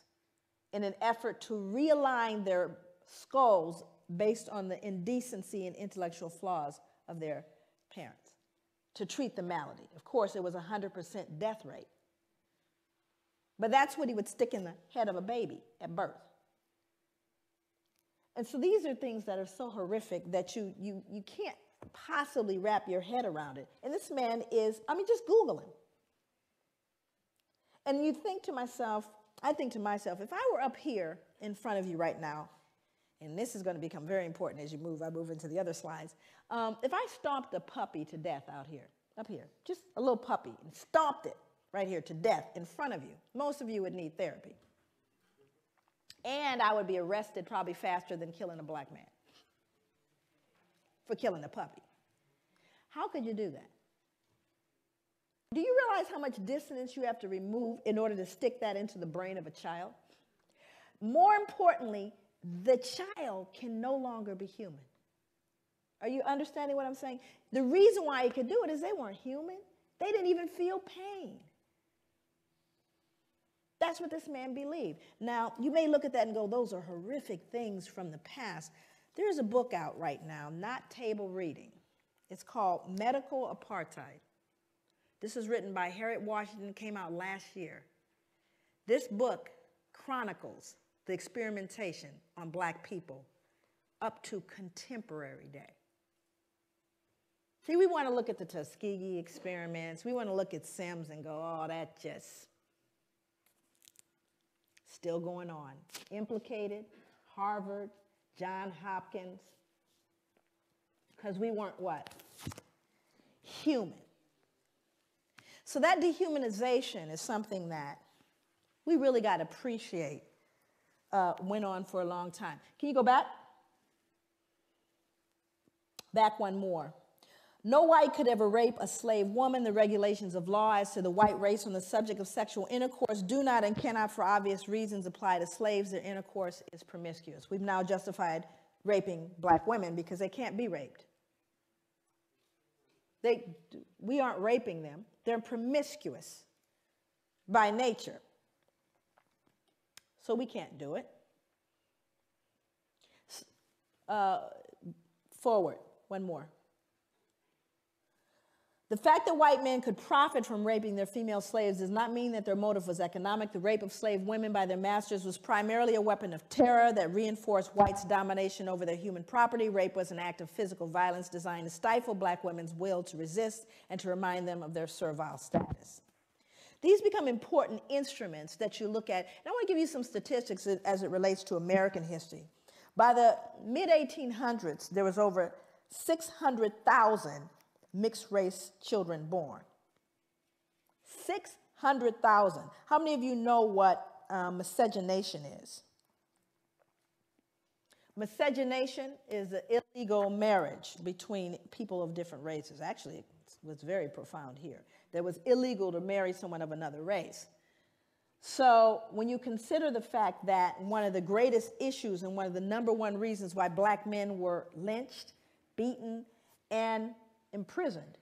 in an effort to realign their skulls based on the indecency and intellectual flaws of their parents, to treat the malady. Of course, it was 100% death rate. But that's what he would stick in the head of a baby at birth. And so these are things that are so horrific that you can't possibly wrap your head around it. And this man is, just Google him. And you think to myself, I think to myself, if I were up here in front of you right now, and this is going to become very important as I move into the other slides. If I stomped a puppy to death up here, just a little puppy, and stomped it right here to death in front of you, most of you would need therapy. And I would be arrested probably faster than killing a black man for killing a puppy. How could you do that? Do you realize how much dissonance you have to remove in order to stick that into the brain of a child? More importantly, the child can no longer be human. Are you understanding what I'm saying? The reason why he could do it is they weren't human. They didn't even feel pain. That's what this man believed. Now, you may look at that and go, those are horrific things from the past. There's a book out right now, not table reading. It's called Medical Apartheid. This is written by Harriet Washington, came out last year. This book chronicles the experimentation on black people up to contemporary day. See, we want to look at the Tuskegee experiments. We want to look at Sims and go, oh, that just still going on. Implicated, Harvard, Johns Hopkins, because we weren't what? Human. So that dehumanization is something that we really got to appreciate. Went on for a long time. Can you go back? Back one more. No white could ever rape a slave woman. The regulations of law as to the white race on the subject of sexual intercourse do not and cannot, for obvious reasons, apply to slaves. Their intercourse is promiscuous. We've now justified raping black women because they can't be raped. We aren't raping them. They're promiscuous by nature. So we can't do it. Forward, one more. The fact that white men could profit from raping their female slaves does not mean that their motive was economic. The rape of slave women by their masters was primarily a weapon of terror that reinforced whites' domination over their human property. Rape was an act of physical violence designed to stifle black women's will to resist and to remind them of their servile status. These become important instruments that you look at. And I want to give you some statistics as it relates to American history. By the mid-1800s, there was over 600,000 mixed-race children born. 600,000. How many of you know what miscegenation is? Miscegenation is an illegal marriage between people of different races. Actually, it was very profound here. That was illegal to marry someone of another race. So when you consider the fact that one of the greatest issues and one of the #1 reasons why black men were lynched, beaten, and imprisoned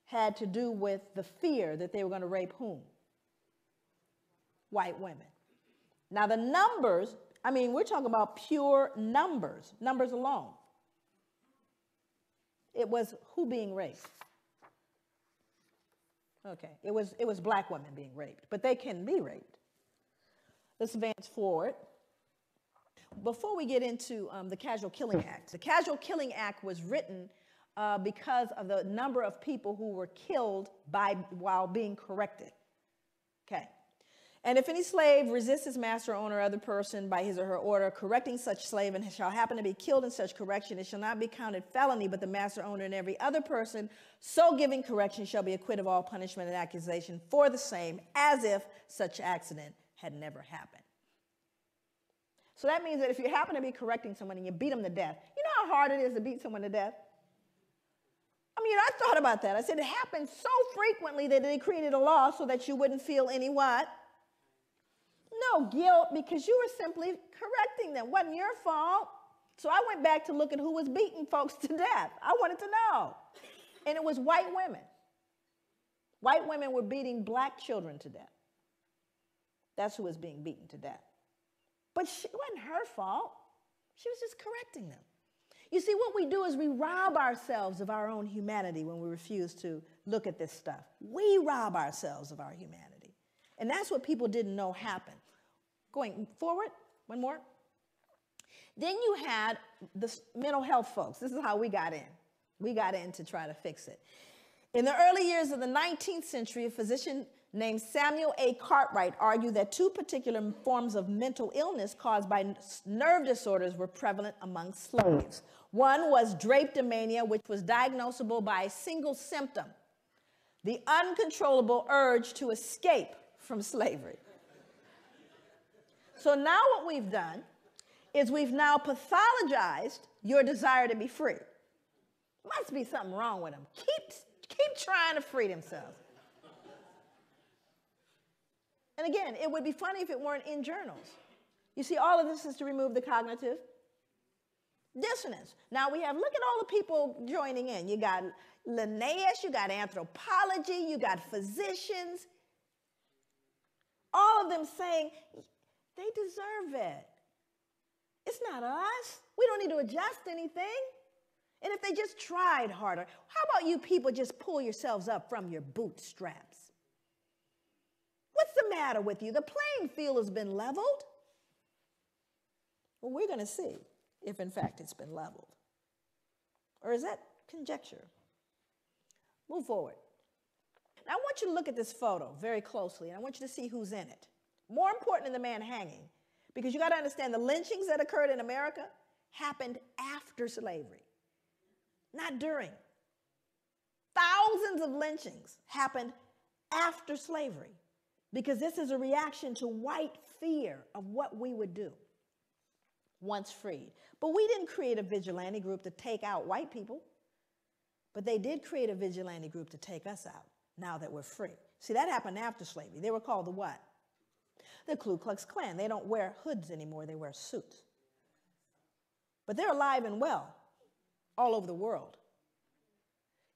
had to do with the fear that they were going to rape whom? White women. Now the numbers, we're talking about pure numbers alone. It was who being raped? Okay, it was black women being raped, but they can be raped. Let's advance forward. Before we get into the Casual Killing Act, the Casual Killing Act was written because of the number of people who were killed while being corrected. Okay, And if any slave resists his master, owner, or other person by his or her order, correcting such slave, and shall happen to be killed in such correction, it shall not be counted felony, but the master, owner, and every other person so giving correction shall be acquitted of all punishment and accusation for the same, as if such accident had never happened. So that means that if you happen to be correcting someone and you beat them to death, you know how hard it is to beat someone to death? I mean, I thought about that. I said it happened so frequently that they created a law so that you wouldn't feel any what? No guilt, because you were simply correcting them. It wasn't your fault. So I went back to look at who was beating folks to death. I wanted to know. And it was white women. White women were beating black children to death. That's who was being beaten to death. But it wasn't her fault. She was just correcting them. You see, what we do is we rob ourselves of our own humanity when we refuse to look at this stuff. We rob ourselves of our humanity. And that's what people didn't know happened. Going forward, one more. Then you had the mental health folks. This is how we got in. We got in to try to fix it. In the early years of the 19th century, a physician named Samuel A. Cartwright argued that two particular forms of mental illness caused by nerve disorders were prevalent among slaves. One was drapetomania, which was diagnosable by a single symptom: the uncontrollable urge to escape from slavery. So now what we've done is we've now pathologized your desire to be free. Must be something wrong with them. Keep trying to free themselves. And again, it would be funny if it weren't in journals. You see, all of this is to remove the cognitive dissonance. Now we have, look at all the people joining in. You got Linnaeus, you got anthropology, you got physicians. All of them saying, they deserve it. It's not us. We don't need to adjust anything. And if they just tried harder, how about you people just pull yourselves up from your bootstraps? What's the matter with you? The playing field has been leveled. Well, we're going to see if, in fact, it's been leveled. Or is that conjecture? Move forward. Now, I want you to look at this photo very closely, and I want you to see who's in it. More important than the man hanging, because you got to understand the lynchings that occurred in America happened after slavery, not during. Thousands of lynchings happened after slavery, because this is a reaction to white fear of what we would do once freed. But we didn't create a vigilante group to take out white people, but they did create a vigilante group to take us out now that we're free. See, that happened after slavery. They were called the what? The Ku Klux Klan. They don't wear hoods anymore. They wear suits. But they're alive and well all over the world,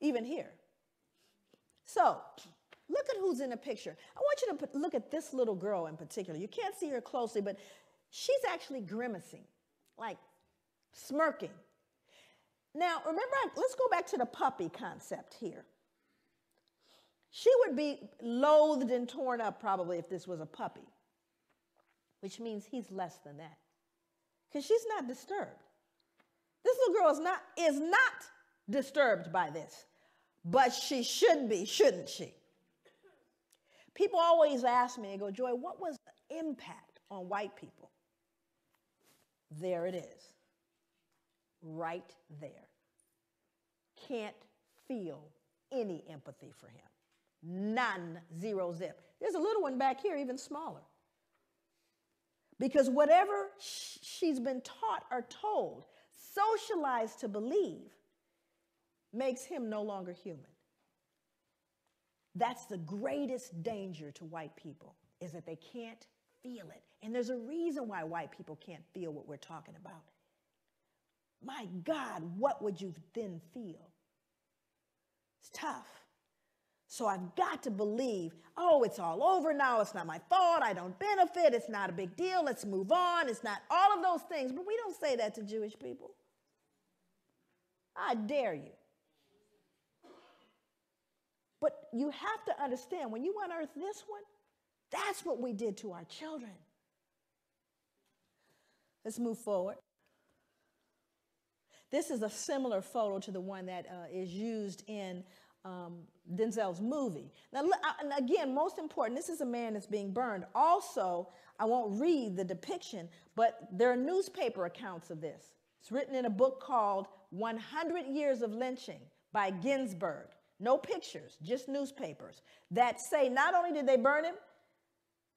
even here. So look at who's in the picture. I want you to look at this little girl in particular. You can't see her closely, but she's actually grimacing, like smirking. Now, remember, let's go back to the puppy concept here. She would be loathed and torn up probably if this was a puppy, which means he's less than that, because she's not disturbed. This little girl is not disturbed by this, but she should be, shouldn't she? People always ask me, they go, Joy, what was the impact on white people? There it is, right there. Can't feel any empathy for him. None, zero, zip. There's a little one back here, even smaller. Because whatever she's been taught or told, socialized to believe, makes him no longer human. That's the greatest danger to white people, is that they can't feel it. And there's a reason why white people can't feel what we're talking about. My God, what would you then feel? It's tough. So I've got to believe, oh, it's all over now. It's not my fault. I don't benefit. It's not a big deal. Let's move on. It's not all of those things. But we don't say that to Jewish people. I dare you. But you have to understand, when you unearth this one, that's what we did to our children. Let's move forward. This is a similar photo to the one that is used in Denzel's movie. Now, and again, most important, this is a man that's being burned. Also, I won't read the depiction, but there are newspaper accounts of this. It's written in a book called 100 Years of Lynching by Ginsburg. No pictures, just newspapers that say not only did they burn him,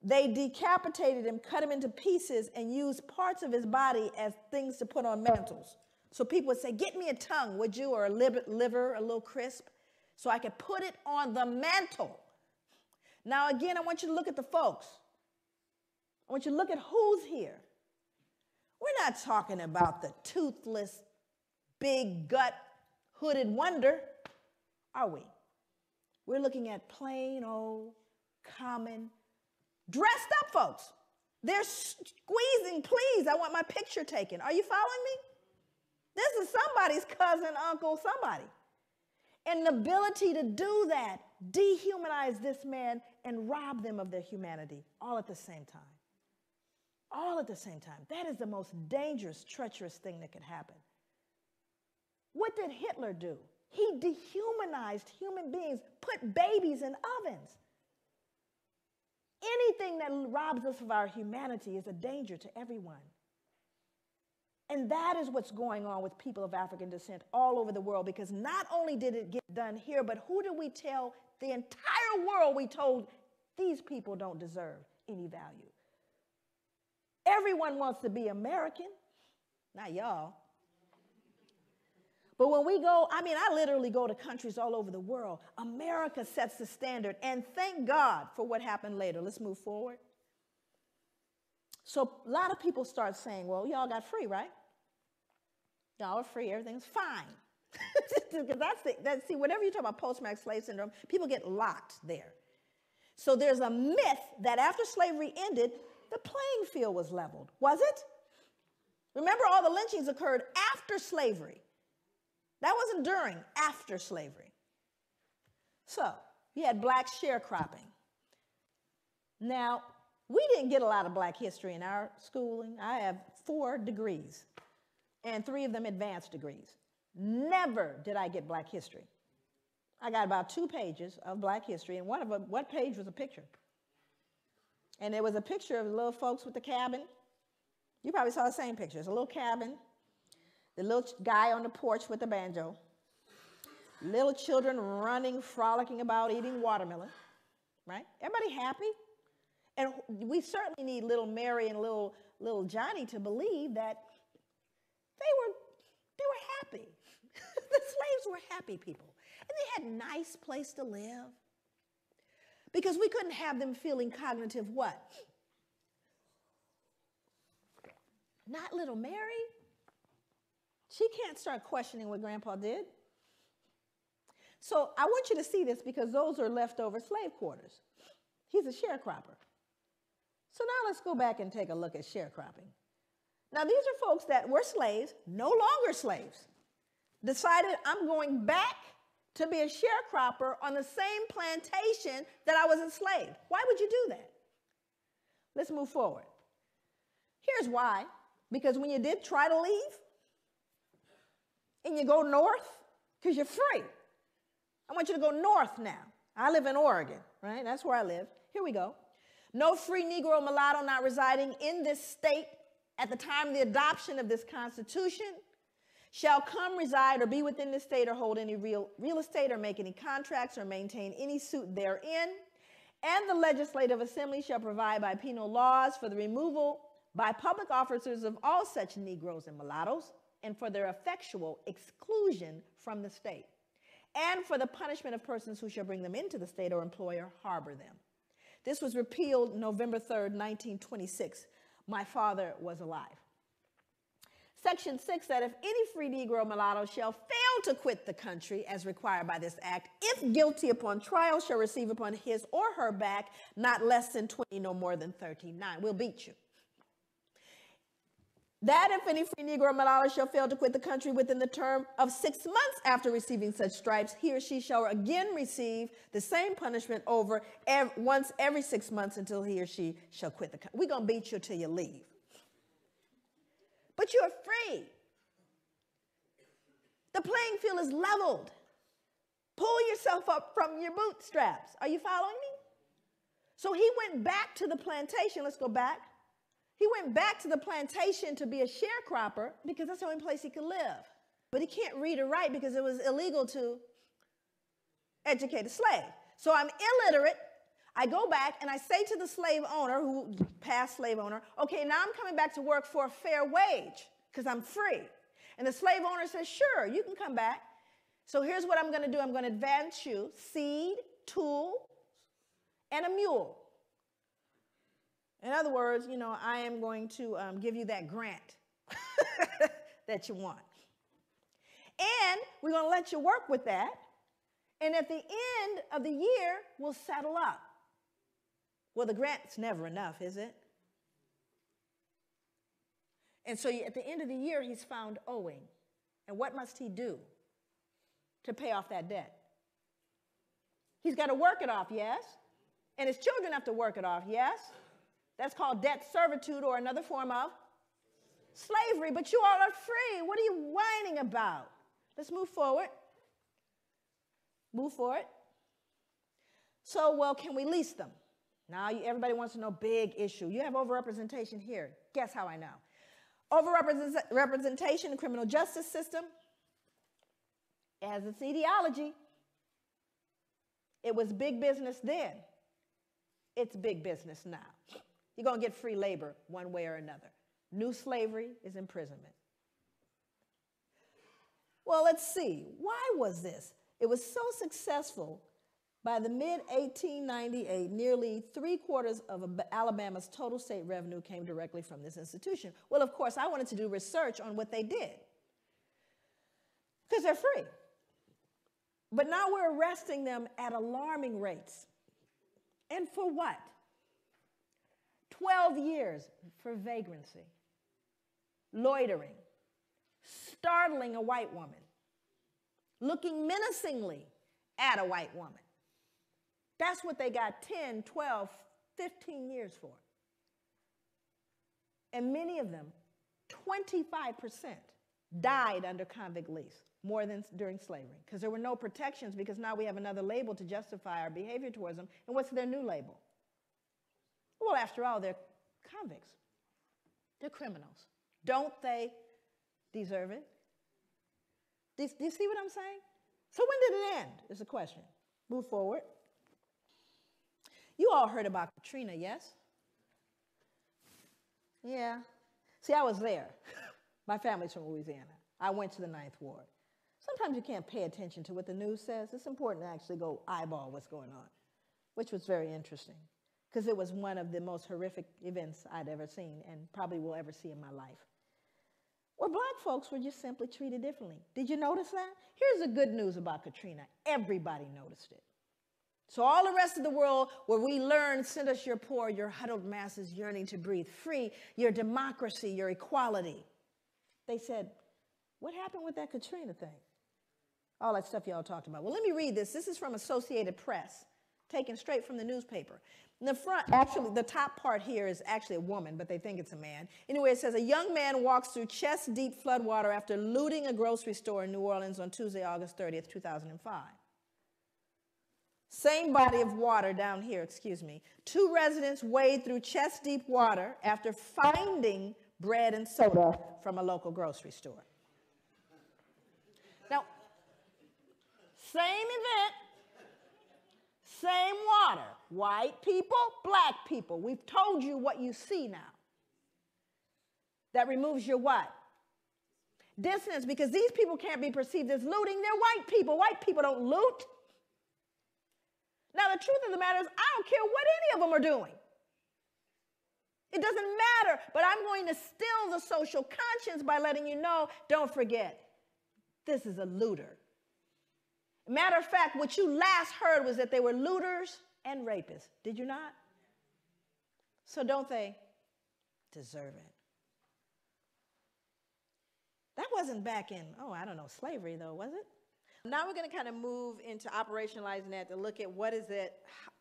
they decapitated him, cut him into pieces, and used parts of his body as things to put on mantles. So people would say, get me a tongue, would you, or a liver, a little crisp, so I could put it on the mantle. Now, again, I want you to look at the folks. I want you to look at who's here. We're not talking about the toothless, big gut, hooded wonder, are we? We're looking at plain old, common, dressed up folks. They're squeezing, please, I want my picture taken. Are you following me? This is somebody's cousin, uncle, somebody. And the ability to do that, dehumanize this man and rob them of their humanity all at the same time. All at the same time. That is the most dangerous, treacherous thing that could happen. What did Hitler do? He dehumanized human beings, put babies in ovens. Anything that robs us of our humanity is a danger to everyone. And that is what's going on with people of African descent all over the world, because not only did it get done here, but who did we tell the entire world we told these people don't deserve any value? Everyone wants to be American, not y'all. But when we go, I literally go to countries all over the world. America sets the standard, and thank God for what happened later. Let's move forward. So a lot of people start saying, well, y'all got free, right? Y'all are free, everything's fine. Because see, whenever you talk about post-traumatic slave syndrome, people get locked there. So there's a myth that after slavery ended, the playing field was leveled. Was it? Remember, all the lynchings occurred after slavery. That wasn't during, after slavery. So you had black sharecropping. Now, we didn't get a lot of black history in our schooling. I have 4 degrees, and 3 of them advanced degrees. Never did I get black history. I got about 2 pages of black history, and one page was a picture. And there was a picture of the little folks with the cabin. You probably saw the same picture. It's a little cabin, the little guy on the porch with the banjo, little children running, frolicking about, eating watermelon, right? Everybody happy? And we certainly need little Mary and little Johnny to believe that they were happy. The slaves were happy people. And they had a nice place to live. Because we couldn't have them feeling cognitive what? Not little Mary. She can't start questioning what Grandpa did. So I want you to see this, because those are leftover slave quarters. He's a sharecropper. So now let's go back and take a look at sharecropping. Now, these are folks that were slaves, no longer slaves, decided I'm going back to be a sharecropper on the same plantation that I was enslaved. Why would you do that? Let's move forward. Here's why. Because when you did try to leave, and you go north, because you're free. I want you to go north now. I live in Oregon, right? That's where I live. Here we go. No free Negro or mulatto not residing in this state at the time of the adoption of this Constitution shall come, reside, or be within this state, or hold any real estate, or make any contracts, or maintain any suit therein. And the Legislative Assembly shall provide by penal laws for the removal by public officers of all such Negroes and mulattoes, and for their effectual exclusion from the state, and for the punishment of persons who shall bring them into the state or employ or harbor them. This was repealed November 3rd, 1926. My father was alive. Section 6 said, if any free Negro or mulatto shall fail to quit the country as required by this act, if guilty upon trial, shall receive upon his or her back not less than 20, no more than 39. We'll beat you. That if any free Negro or mulatto shall fail to quit the country within the term of 6 months after receiving such stripes, he or she shall again receive the same punishment once every 6 months until he or she shall quit the country. We're going to beat you till you leave. But you're free. The playing field is leveled. Pull yourself up from your bootstraps. Are you following me? So he went back to the plantation. Let's go back. He went back to the plantation to be a sharecropper because that's the only place he could live. But he can't read or write because it was illegal to educate a slave. So I'm illiterate. I go back and I say to the slave owner, who past slave owner, okay, now I'm coming back to work for a fair wage because I'm free. And the slave owner says, sure, you can come back. So here's what I'm going to do. I'm going to advance you seed, tools, and a mule. In other words, you know, I am going to give you that grant that you want. And we're going to let you work with that. And at the end of the year, we'll settle up. Well, the grant's never enough, is it? And so at the end of the year, he's found owing. And what must he do to pay off that debt? He's got to work it off, yes? And his children have to work it off, yes? That's called debt servitude or another form of slavery. But you all are free. What are you whining about? Let's move forward. Move forward. So, well, can we lease them? Now, everybody wants to know big issue. You have overrepresentation here. Guess how I know? Overrepresentation in the criminal justice system as its etiology. It was big business then. It's big business now. You're going to get free labor one way or another. New slavery is imprisonment. Well, let's see. Why was this? It was so successful. By the mid-1898, nearly 3/4 of Alabama's total state revenue came directly from this institution. Well, of course, I wanted to do research on what they did because they're free. But now we're arresting them at alarming rates. And for what? 12 years for vagrancy, loitering, startling a white woman, looking menacingly at a white woman. That's what they got 10, 12, 15 years for. And many of them, 25%, died under convict lease, more than during slavery, because there were no protections, because now we have another label to justify our behavior towards them. And what's their new label? Well, after all, they're convicts. They're criminals. Don't they deserve it? Do you see what I'm saying? So when did it end, is the question. Move forward. You all heard about Katrina, yes? Yeah. See, I was there. My family's from Louisiana. I went to the 9th Ward. Sometimes you can't pay attention to what the news says. It's important to actually go eyeball what's going on, which was very interesting because it was one of the most horrific events I'd ever seen and probably will ever see in my life. Well, black folks were just simply treated differently. Did you notice that? Here's the good news about Katrina. Everybody noticed it. So all the rest of the world where we learned, send us your poor, your huddled masses yearning to breathe free, your democracy, your equality. They said, what happened with that Katrina thing? All that stuff y'all talked about. Well, let me read this. This is from Associated Press, taken straight from the newspaper. In the front, actually, the top part here is actually a woman, but they think it's a man. Anyway, it says, a young man walks through chest-deep floodwater after looting a grocery store in New Orleans on Tuesday, August 30th, 2005. Same body of water down here, excuse me. 2 residents wade through chest-deep water after finding bread and soda from a local grocery store. Now, same event, same water. White people, black people. We've told you what you see now. That removes your what? Dissonance, because these people can't be perceived as looting. They're white people. White people don't loot. Now, the truth of the matter is, I don't care what any of them are doing. It doesn't matter, but I'm going to still the social conscience by letting you know, don't forget, this is a looter. Matter of fact, what you last heard was that they were looters and rapists. Did you not? So don't they deserve it? That wasn't back in, slavery though, was it? Now we're going to kind of move into operationalizing that to look at what is it,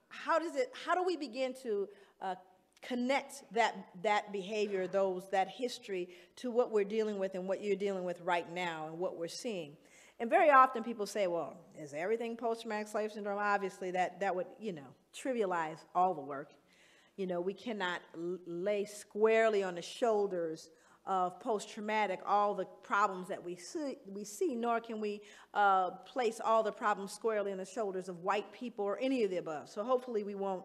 how do we begin to connect that behavior, that history to what we're dealing with and what you're dealing with right now and what we're seeing. And very often people say, well, is everything post-traumatic slave syndrome? Obviously, that would, trivialize all the work. We cannot lay squarely on the shoulders of post-traumatic all the problems that we see, nor can we place all the problems squarely on the shoulders of white people or any of the above. So hopefully we won't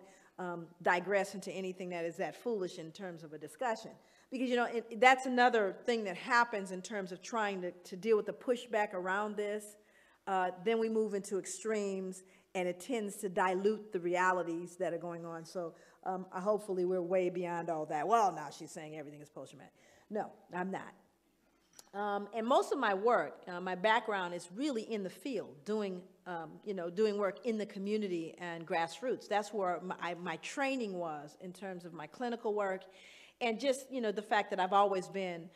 digress into anything that is that foolish in terms of a discussion. Because, that's another thing that happens in terms of trying to deal with the pushback around this. Then we move into extremes, and it tends to dilute the realities that are going on. So hopefully we're way beyond all that. Well, now she's saying everything is post-traumatic. No, I'm not. And most of my work, my background is really in the field, doing work in the community and grassroots. That's where my training was in terms of my clinical work. And just, the fact that I've always been,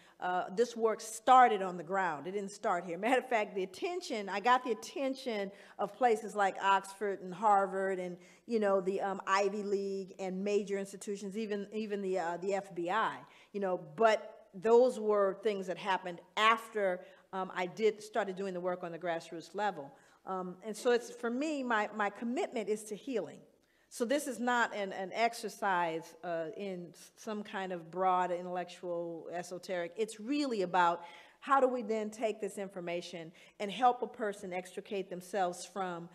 this work started on the ground. It didn't start here. Matter of fact, I got the attention of places like Oxford and Harvard and, the Ivy League and major institutions, even the FBI, but those were things that happened after I started doing the work on the grassroots level. And so for me, my commitment is to healing. So this is not an exercise in some kind of broad intellectual esoteric. It's really about how do we then take this information and help a person extricate themselves from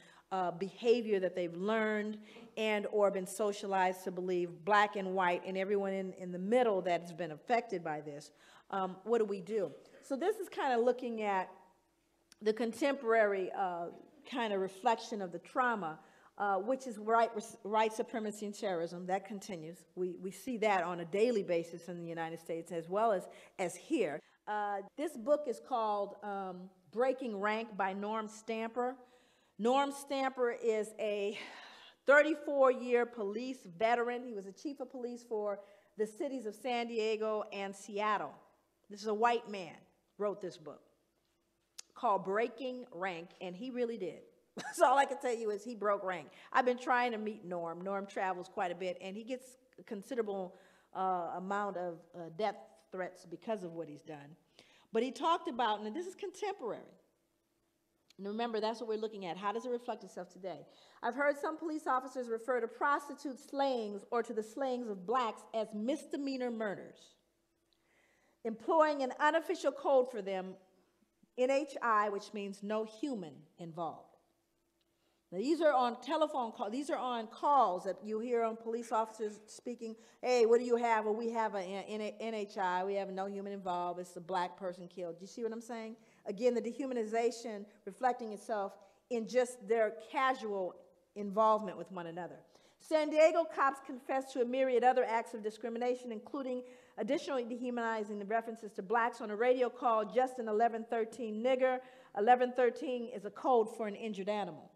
behavior that they've learned and or been socialized to believe, black and white, and everyone in the middle that has been affected by this. What do we do? So this is kind of looking at the contemporary kind of reflection of the trauma, which is white supremacy and terrorism. That continues. We see that on a daily basis in the United States as well as here. This book is called Breaking Rank by Norm Stamper. Norm Stamper is a 34-year police veteran. He was a chief of police for the cities of San Diego and Seattle. This is a white man wrote this book called Breaking Rank, and he really did. So all I can tell you is he broke rank. I've been trying to meet Norm. Norm travels quite a bit, and he gets a considerable amount of death threats because of what he's done. But he talked about, and this is contemporary. And remember, that's what we're looking at. How does it reflect itself today? I've heard some police officers refer to prostitute slayings or to the slayings of blacks as misdemeanor murders, employing an unofficial code for them, NHI, which means no human involved. Now, these are on telephone calls. These are on calls that you hear on police officers speaking, hey, what do you have? Well, we have an NHI. We have no human involved. It's a black person killed. Do you see what I'm saying? Again, the dehumanization reflecting itself in just their casual involvement with one another. San Diego cops confessed to a myriad other acts of discrimination, including additionally dehumanizing the references to blacks on a radio call, Justin 1113 nigger. 1113 is a code for an injured animal.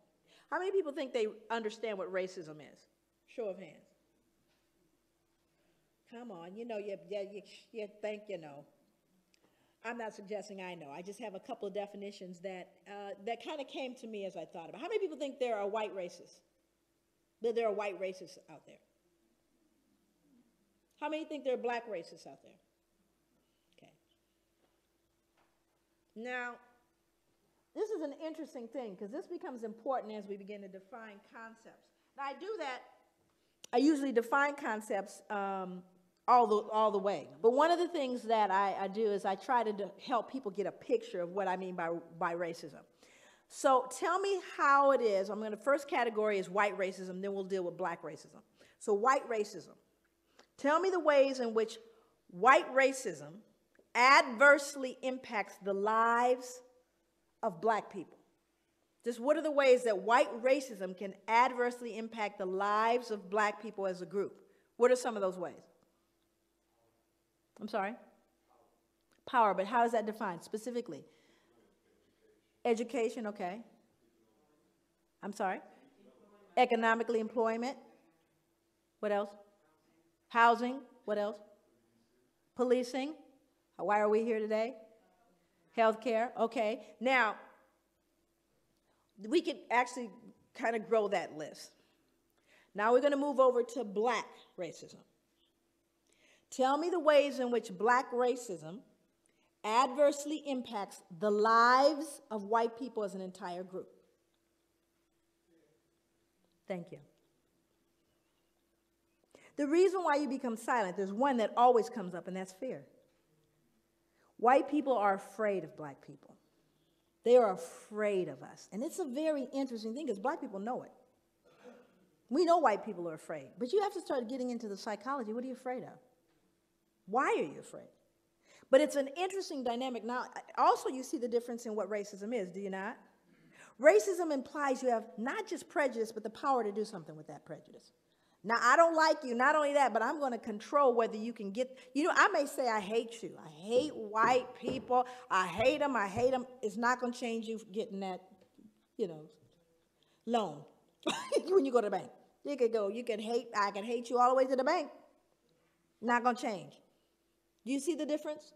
How many people think they understand what racism is? Show of hands. Come on, you think you know. I'm not suggesting I know. I just have a couple of definitions that kind of came to me as I thought about. How many people think there are white racists? That there are white racists out there? How many think there are black racists out there? Okay. Now, this is an interesting thing because this becomes important as we begin to define concepts. Now, I do that. I usually define concepts all the way. But one of the things that I do is I try to help people get a picture of what I mean by racism. So tell me how it is. The first category is white racism, then we'll deal with black racism. So white racism. Tell me the ways in which white racism adversely impacts the lives of black people. Just what are the ways that white racism can adversely impact the lives of black people as a group? What are some of those ways? I'm sorry? Power, but how is that defined specifically? Education, okay. I'm sorry? Economically, employment. What else? Housing, what else? Policing. Why are we here today? Healthcare, okay. Now, we could actually kind of grow that list. Now we're going to move over to black racism. Tell me the ways in which black racism adversely impacts the lives of white people as an entire group. Thank you. The reason why you become silent, there's one that always comes up, and that's fear. White people are afraid of black people. They are afraid of us. And it's a very interesting thing because black people know it. We know white people are afraid, but you have to start getting into the psychology. What are you afraid of? Why are you afraid? But it's an interesting dynamic. Now, also you see the difference in what racism is, do you not? Racism implies you have not just prejudice, but the power to do something with that prejudice. Now, I don't like you, not only that, but I'm going to control whether you can get, I may say I hate you. I hate white people. I hate them. It's not going to change you getting that, loan when you go to the bank. I can hate you all the way to the bank. Not going to change. Do you see the difference?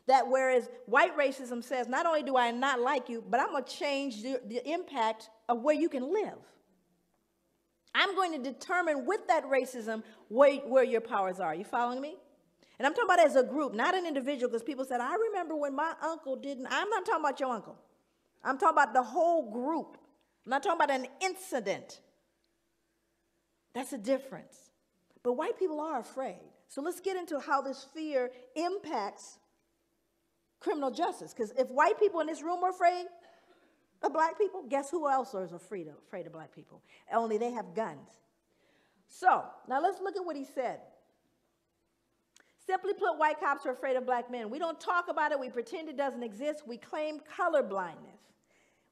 That whereas white racism says, not only do I not like you, but I'm going to change the impact of where you can live. I'm going to determine with that racism where your powers are. You following me? And I'm talking about as a group, not an individual, because people said, I remember when my uncle didn't. I'm not talking about your uncle. I'm talking about the whole group. I'm not talking about an incident. That's a difference. But white people are afraid. So let's get into how this fear impacts criminal justice. Because if white people in this room are afraid of black people, guess who else is afraid of black people? Only they have guns. So now let's look at what he said. Simply put, white cops are afraid of black men. We don't talk about it. We pretend it doesn't exist. We claim color blindness.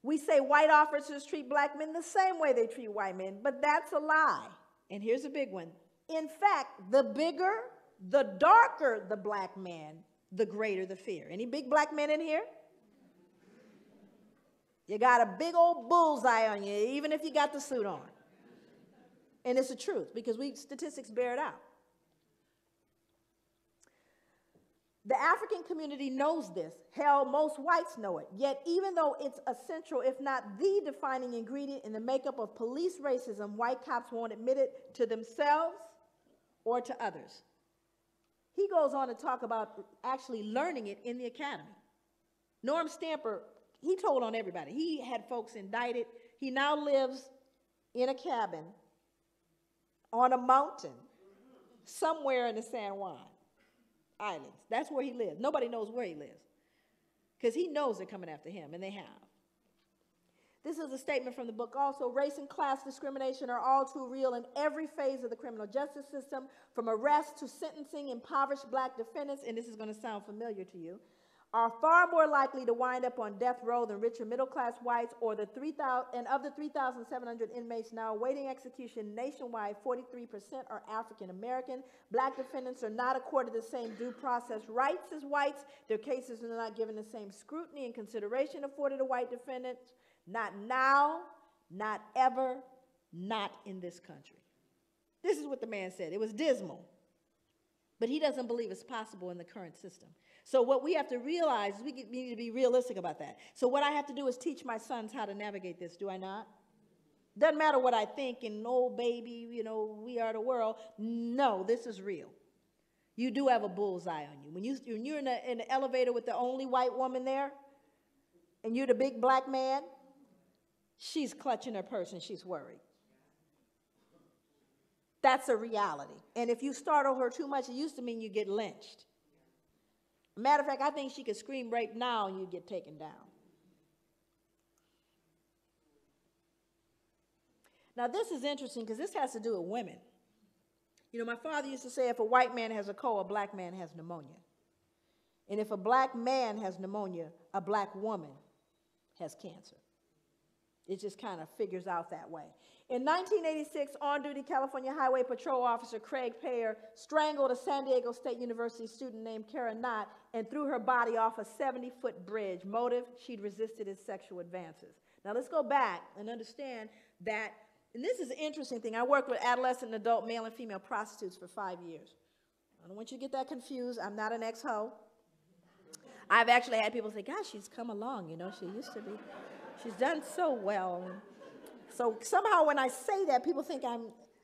We say white officers treat black men the same way they treat white men, but that's a lie. And here's a big one. In fact, the bigger, the darker the black man, the greater the fear. Any big black men in here? You got a big old bullseye on you, even if you got the suit on. And it's the truth, because statistics bear it out. The African community knows this. Hell, most whites know it. Yet, even though it's essential, if not the defining ingredient in the makeup of police racism, white cops won't admit it to themselves or to others. He goes on to talk about actually learning it in the academy. Norm Stamper, he told on everybody. He had folks indicted. He now lives in a cabin on a mountain somewhere in the San Juan Islands. That's where he lives. Nobody knows where he lives because he knows they're coming after him, and they have. This is a statement from the book also. Race and class discrimination are all too real in every phase of the criminal justice system, from arrest to sentencing. Impoverished black defendants, and this is going to sound familiar to you, are far more likely to wind up on death row than richer middle-class whites, or the 3,000, and of the 3,700 inmates now awaiting execution nationwide, 43% are African American. Black defendants are not accorded the same due process rights as whites. Their cases are not given the same scrutiny and consideration afforded to white defendants. Not now, not ever, not in this country. This is what the man said. It was dismal. But he doesn't believe it's possible in the current system. So what we have to realize is we need to be realistic about that. So what I have to do is teach my sons how to navigate this, do I not? Doesn't matter what I think and, oh, baby, we are the world. No, this is real. You do have a bullseye on you. When you're in the elevator with the only white woman there, and you're the big black man, she's clutching her purse and she's worried. That's a reality. And if you startle her too much, it used to mean you get lynched. Matter of fact, I think she could scream rape now and you'd get taken down. Now, this is interesting because this has to do with women. My father used to say if a white man has a cold, a black man has pneumonia. And if a black man has pneumonia, a black woman has cancer. It just kind of figures out that way. In 1986, on-duty California Highway Patrol Officer Craig Payer strangled a San Diego State University student named Kara Knott and threw her body off a 70-foot bridge. Motive, she'd resisted his sexual advances. Now let's go back and understand that, and this is an interesting thing. I worked with adolescent and adult male and female prostitutes for 5 years. I don't want you to get that confused. I'm not an ex-ho. I've actually had people say, gosh, she's come along, she used to be. She's done so well. So somehow when I say that, people think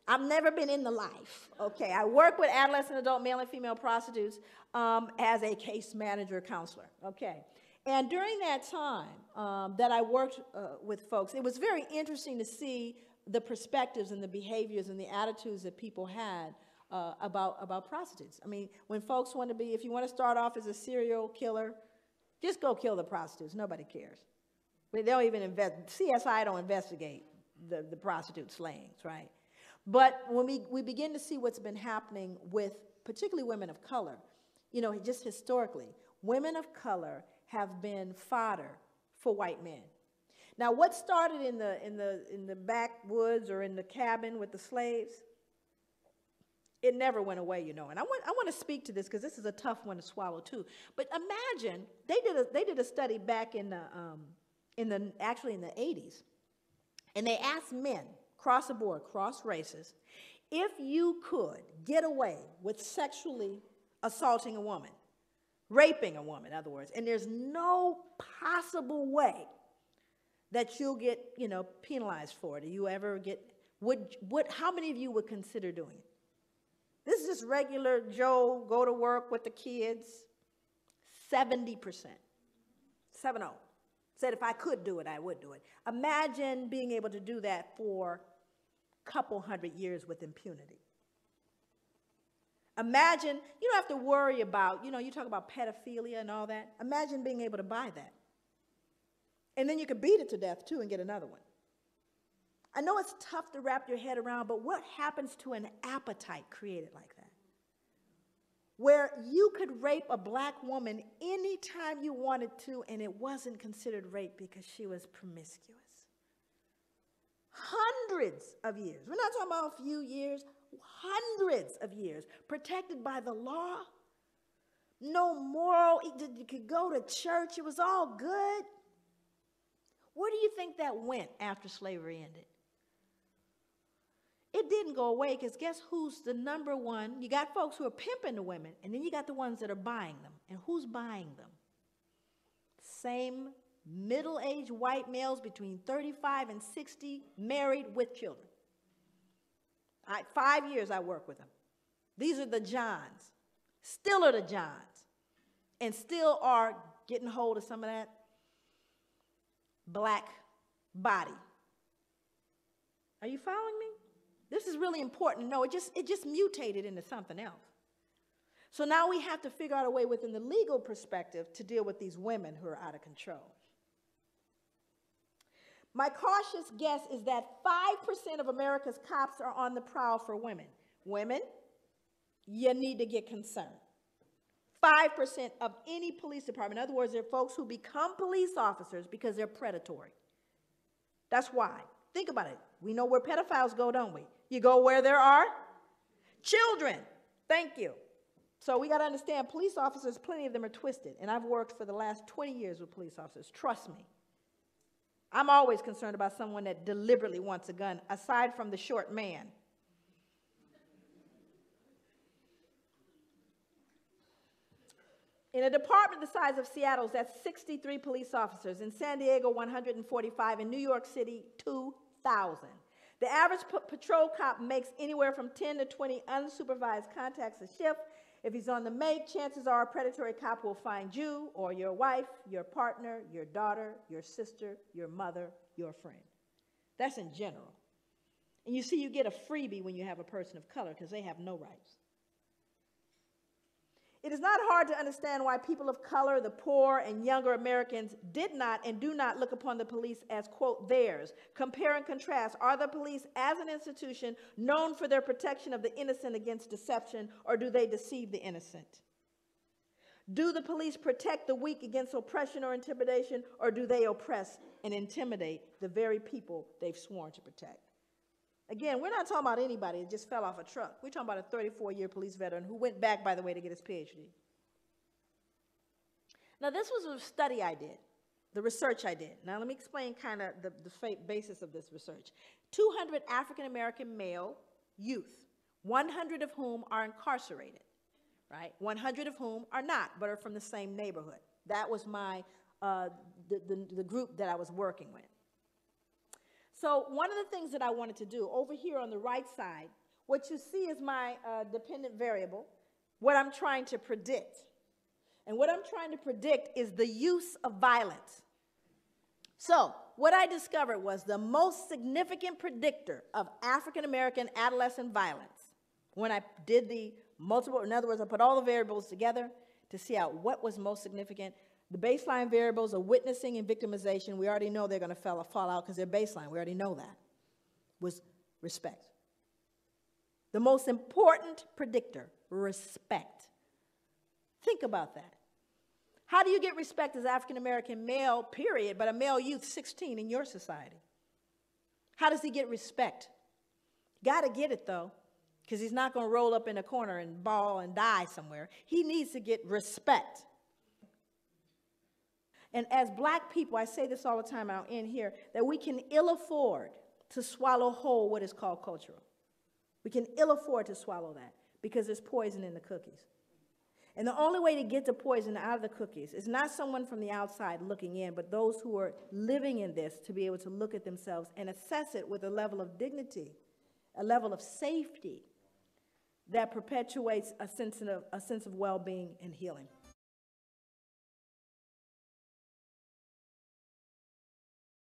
I've never been in the life, okay? I work with adolescent, adult, male and female prostitutes as a case manager counselor, okay? And during that time that I worked with folks, it was very interesting to see the perspectives and the behaviors and the attitudes that people had about prostitutes. I mean, when folks want to be, if you want to start off as a serial killer, just go kill the prostitutes. Nobody cares. They don't even CSI don't investigate the prostitute slayings, right? But when we begin to see what's been happening with particularly women of color, you know, just historically, women of color have been fodder for white men. Now, what started in the backwoods or in the cabin with the slaves, it never went away, you know. And I want to speak to this because this is a tough one to swallow too. But imagine they did a study back actually in the 80s, and they asked men across the board, cross races, if you could get away with sexually assaulting a woman, raping a woman, in other words, and there's no possible way that you'll get, you know, penalized for it. Do you ever get, how many of you would consider doing it? This is just regular Joe, go to work with the kids. 70%. 7-0. Said if I could do it, I would do it. Imagine being able to do that for a couple hundred years with impunity. Imagine, you don't have to worry about, you know, you talk about pedophilia and all that. Imagine being able to buy that. And then you could beat it to death, too, and get another one. I know it's tough to wrap your head around, but what happens to an appetite created like that? Where you could rape a black woman anytime you wanted to, and it wasn't considered rape because she was promiscuous. Hundreds of years. We're not talking about a few years. Hundreds of years. Protected by the law. No moral. You could go to church. It was all good. Where do you think that went after slavery ended? It didn't go away because guess who's the number one? You got folks who are pimping the women, and then you got the ones that are buying them. And who's buying them? Same middle-aged white males between 35 and 60, married with children. 5 years I work with them. These are the Johns. Still are the Johns. And still are getting hold of some of that black body. Are you following me? This is really important to know. It just mutated into something else. So now we have to figure out a way within the legal perspective to deal with these women who are out of control. My cautious guess is that 5% of America's cops are on the prowl for women. Women, you need to get concerned. 5% of any police department. In other words, there are folks who become police officers because they're predatory. That's why. Think about it. We know where pedophiles go, don't we? You go where there are children. Thank you. So we got to understand police officers, plenty of them are twisted. And I've worked for the last 20 years with police officers. Trust me. I'm always concerned about someone that deliberately wants a gun, aside from the short man. In a department the size of Seattle's, that's 63 police officers. In San Diego, 145. In New York City, 2,000. The average patrol cop makes anywhere from 10 to 20 unsupervised contacts a shift. If he's on the make, chances are a predatory cop will find you or your wife, your partner, your daughter, your sister, your mother, your friend. That's in general. And you see, you get a freebie when you have a person of color because they have no rights. It is not hard to understand why people of color, the poor, and younger Americans did not and do not look upon the police as, quote, theirs. Compare and contrast. Are the police as an institution known for their protection of the innocent against deception, or do they deceive the innocent? Do the police protect the weak against oppression or intimidation, or do they oppress and intimidate the very people they've sworn to protect? Again, we're not talking about anybody that just fell off a truck. We're talking about a 34-year police veteran who went back, by the way, to get his PhD. Now, this was a study I did, the research I did. Now, let me explain kind of the basis of this research. 200 African-American male youth, 100 of whom are incarcerated, right? 100 of whom are not, but are from the same neighborhood. That was my, the group that I was working with. So one of the things that I wanted to do over here on the right side, what you see is my dependent variable, what I'm trying to predict. And what I'm trying to predict is the use of violence. So what I discovered was the most significant predictor of African-American adolescent violence, when I did the multiple, in other words, I put all the variables together to see out what was most significant. The baseline variables of witnessing and victimization, we already know they're going to fall out because they're baseline. We already know that, was respect. The most important predictor, respect. Think about that. How do you get respect as African-American male, period, but a male youth 16 in your society? How does he get respect? Got to get it, though, because he's not going to roll up in a corner and bawl and die somewhere. He needs to get respect. And as black people, I say this all the time, and I'll end here, that we can ill afford to swallow whole what is called cultural. We can ill afford to swallow that because there's poison in the cookies. And the only way to get the poison out of the cookies is not someone from the outside looking in, but those who are living in this to be able to look at themselves and assess it with a level of dignity, a level of safety that perpetuates a sense of well-being and healing.